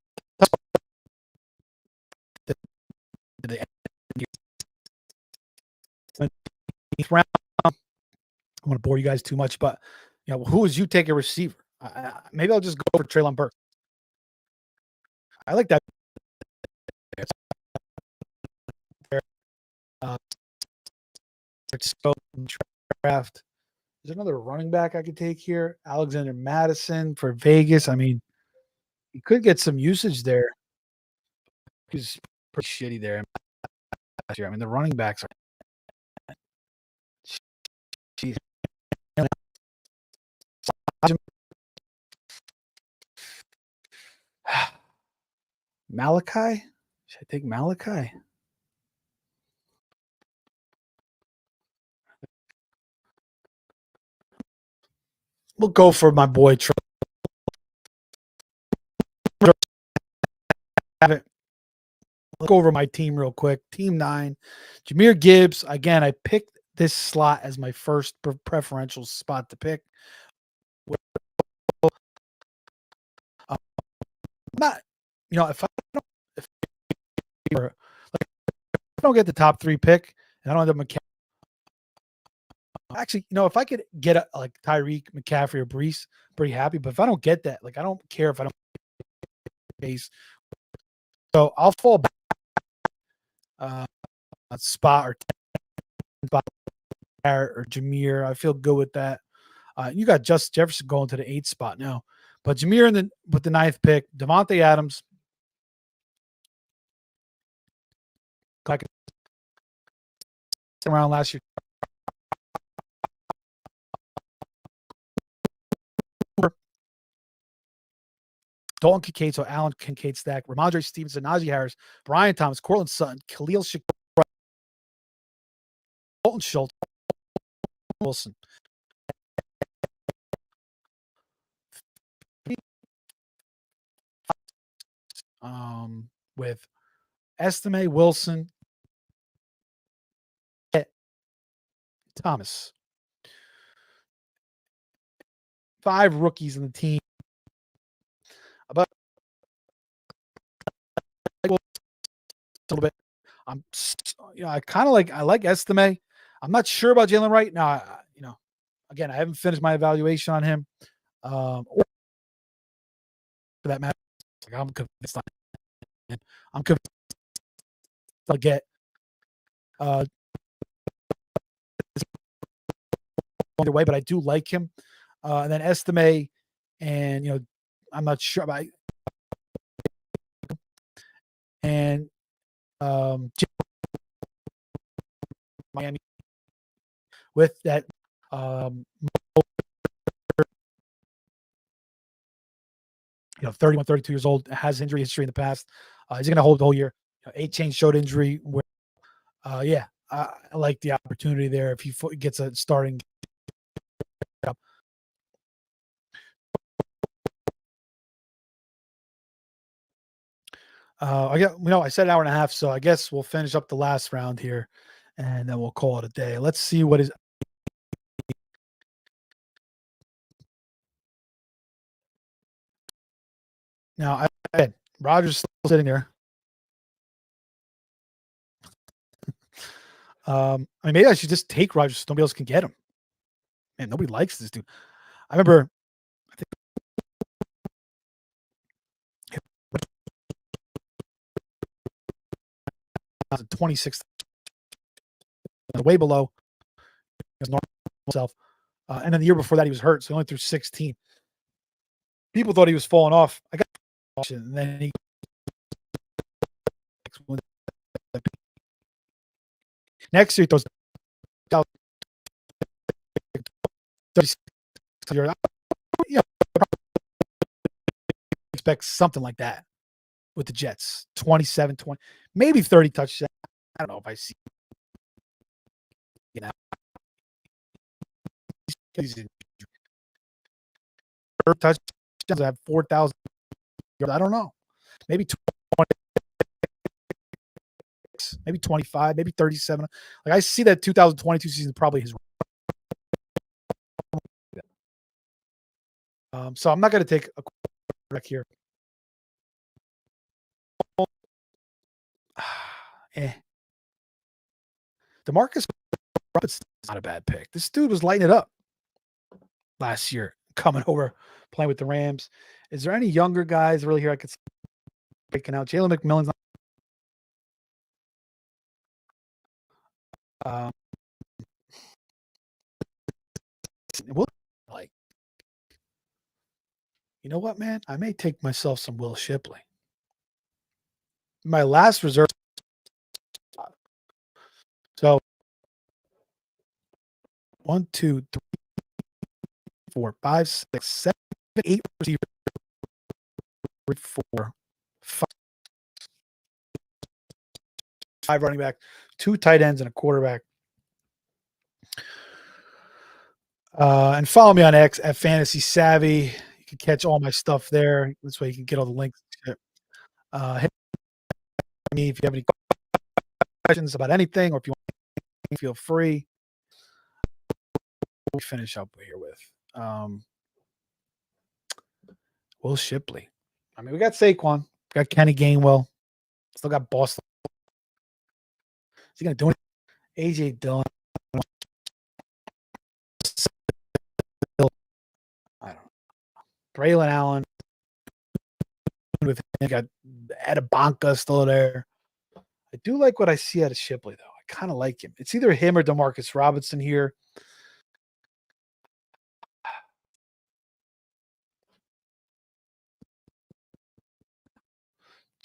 Round. I'm going to bore you guys too much, but who would you take a receiver? Maybe I'll just go for Treylon Burks. I like that. Draft. There's another running back I could take here. Alexander Madison for Vegas. I mean, you could get some usage there. He's pretty shitty there. I mean, the running backs are. Jeez. Malachi? Should I take Malachi? We'll go for my boy. Let's go over my team real quick. Team 9. Jahmyr Gibbs. Again, I picked this slot as my first preferential spot to pick. Not, if I don't get the top 3 pick, and I don't have McCaffrey. Actually, if I could get like Tyreek, McCaffrey, or Brees, pretty happy. But if I don't get that, I don't care if I don't base. So I'll fall back a spot or or Jahmyr. I feel good with that. You got Justin Jefferson going to the 8th spot now, but Jahmyr with the 9th pick, Devontae Adams. Around last year. Dalton Kincaid, so Allen Kincaid stack, Ramondre Stevenson, Najee Harris, Brian Thomas, Cortland Sutton, Khalil Shakir, Dalton Schultz, Wilson. With Estime, Wilson, Thomas. 5 rookies in the team. About a little bit. I like Estime. I'm not sure about Jalen Wright. Now, again, I haven't finished my evaluation on him. Or for that matter, I'm convinced. I'm convinced I'll get underway, but I do like him. And then Estime, and I'm not sure about. And Miami with that 31, 32 years old, has injury history in the past. Is he going to hold the whole year? A-Chain showed injury. Yeah, I like the opportunity there if he gets a starting. I said an hour and a half, so I guess we'll finish up the last round here, and then we'll call it a day. Let's see what is. Now, Rogers still sitting there. Maybe I should just take Rogers so nobody else can get him. Man, nobody likes this dude. I remember, I think 26th, way below his normal self. And then the year before that, he was hurt, so he only threw 16. People thought he was falling off. I got and then he next year he throws 36. Yeah, expect something like that with the Jets. 27, 20, maybe 30 touchdowns. I don't know if I see. He's in touchdowns. I have 4,000 yards. I don't know. Maybe 20, maybe 25, maybe 37. Like I see that 2022 season probably his. So I'm not going to take a quarterback here. DeMarcus Robinson's not a bad pick. This dude was lighting it up last year, coming over, playing with the Rams. Is there any younger guys really here I could see breaking out? Jalen McMillan's not. Like, you know what, man? I may take myself some Will Shipley. My last reserve. So 1, 2, 3, 4, 5, 6, 7, 8 receivers. 3, 4, 5 running back, 2 tight ends, and a quarterback. And follow me on X at Fantasy Savvy. You can catch all my stuff there. This way you can get all the links. Hit me if you have any questions about anything, or if you want, feel free. We finish up here with Will Shipley. I mean, we got Saquon, we got Kenny Gainwell, still got Boston. Is he gonna do anything? AJ Dillon. I don't know. Braylon Allen. With him, got Adebonka still there. I do like what I see out of Shipley, though. I kind of like him. It's either him or Demarcus Robinson here.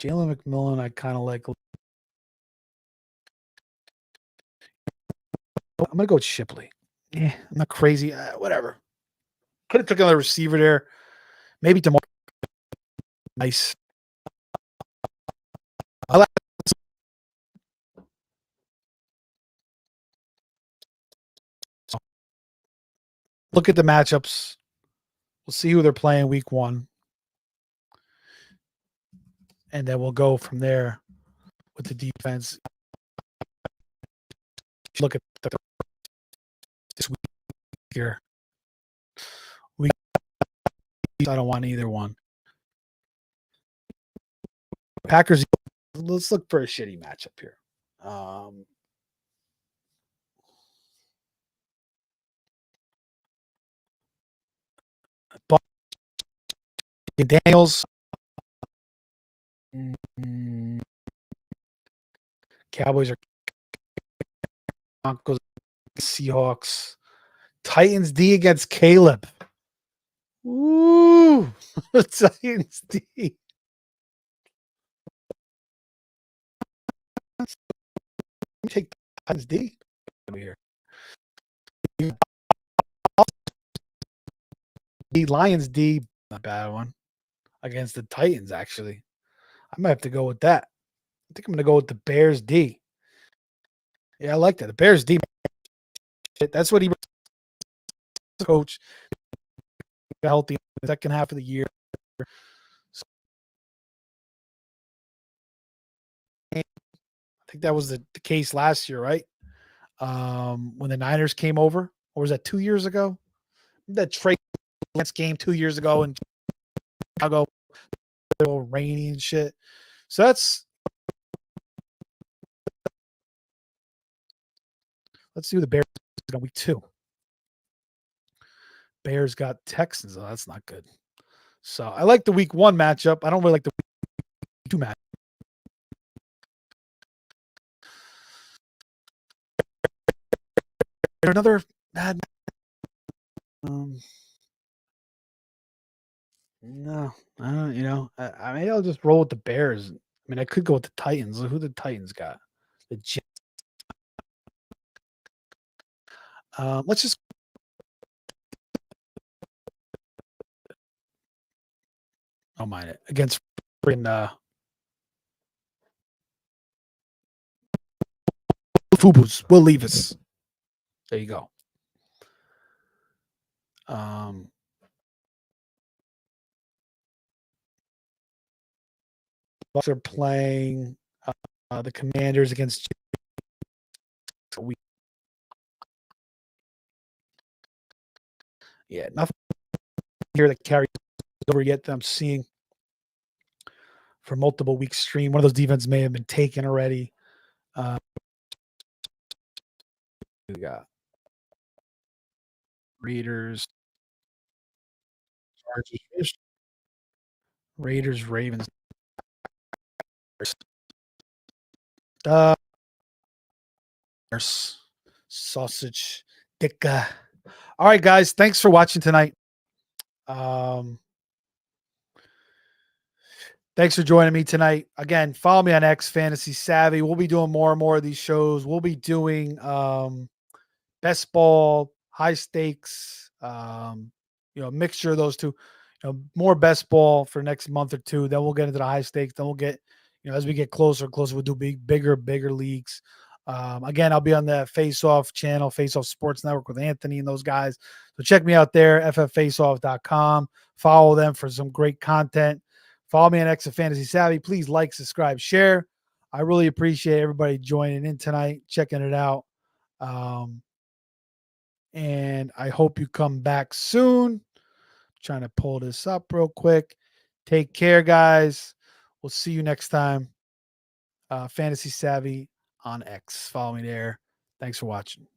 Jalen McMillan, I kind of like. I'm going to go with Shipley. Yeah, I'm not crazy. Whatever. Could have took another receiver there. Maybe Demarcus. Nice. I like. Look at the matchups. We'll see who they're playing week 1. And then we'll go from there with the defense. Look at this week here. I don't want either one. Packers. Let's look for a shitty matchup here. Daniels. Cowboys are Broncos, Seahawks, Titans D against Caleb. Ooh, Titans D. Take Titans D over here. Lions D, not a bad one against the Titans. Actually, I might have to go with that. I think I'm going to go with the Bears D. Yeah, I like that. The Bears D. That's what he coach healthy in the second half of the year. I think that was the case last year, right? When the Niners came over, or was that 2 years ago? That Trey Lance game 2 years ago in Chicago, little rainy and shit. So let's do the Bears on week 2. Bears got Texans. Oh, that's not good. So I like the week 1 matchup. I don't really like the week 2 matchup. Another bad. No, maybe I'll just roll with the Bears. I mean, I could go with the Titans. Who the Titans got? The Jets. Let's just. Don't mind it against freaking Fubus. We'll leave us. There you go. Bucks are playing the Commanders against. Yeah, nothing here that carries over yet that I'm seeing for multiple weeks stream. One of those defenses may have been taken already. We got Raiders, Chargers, Raiders, Ravens. Sausage. Dick. All right, guys. Thanks for watching tonight. Thanks for joining me tonight. Again, follow me on X Fantasy Savvy. We'll be doing more and more of these shows. We'll be doing best ball, high stakes, mixture of those two. More best ball for next month or two. Then we'll get into the high stakes. Then we'll get, as we get closer and closer, we'll do bigger leagues. Again, I'll be on the Face Off channel, Face Off Sports Network with Anthony and those guys. So check me out there, fffaceoff.com. Follow them for some great content. Follow me on X Fantasy Savvy. Please like, subscribe, share. I really appreciate everybody joining in tonight, checking it out. And I hope you come back soon. Trying to pull this up real quick. Take care, guys. We'll see you next time. Fantasy Savvy on X. Follow me there. Thanks for watching.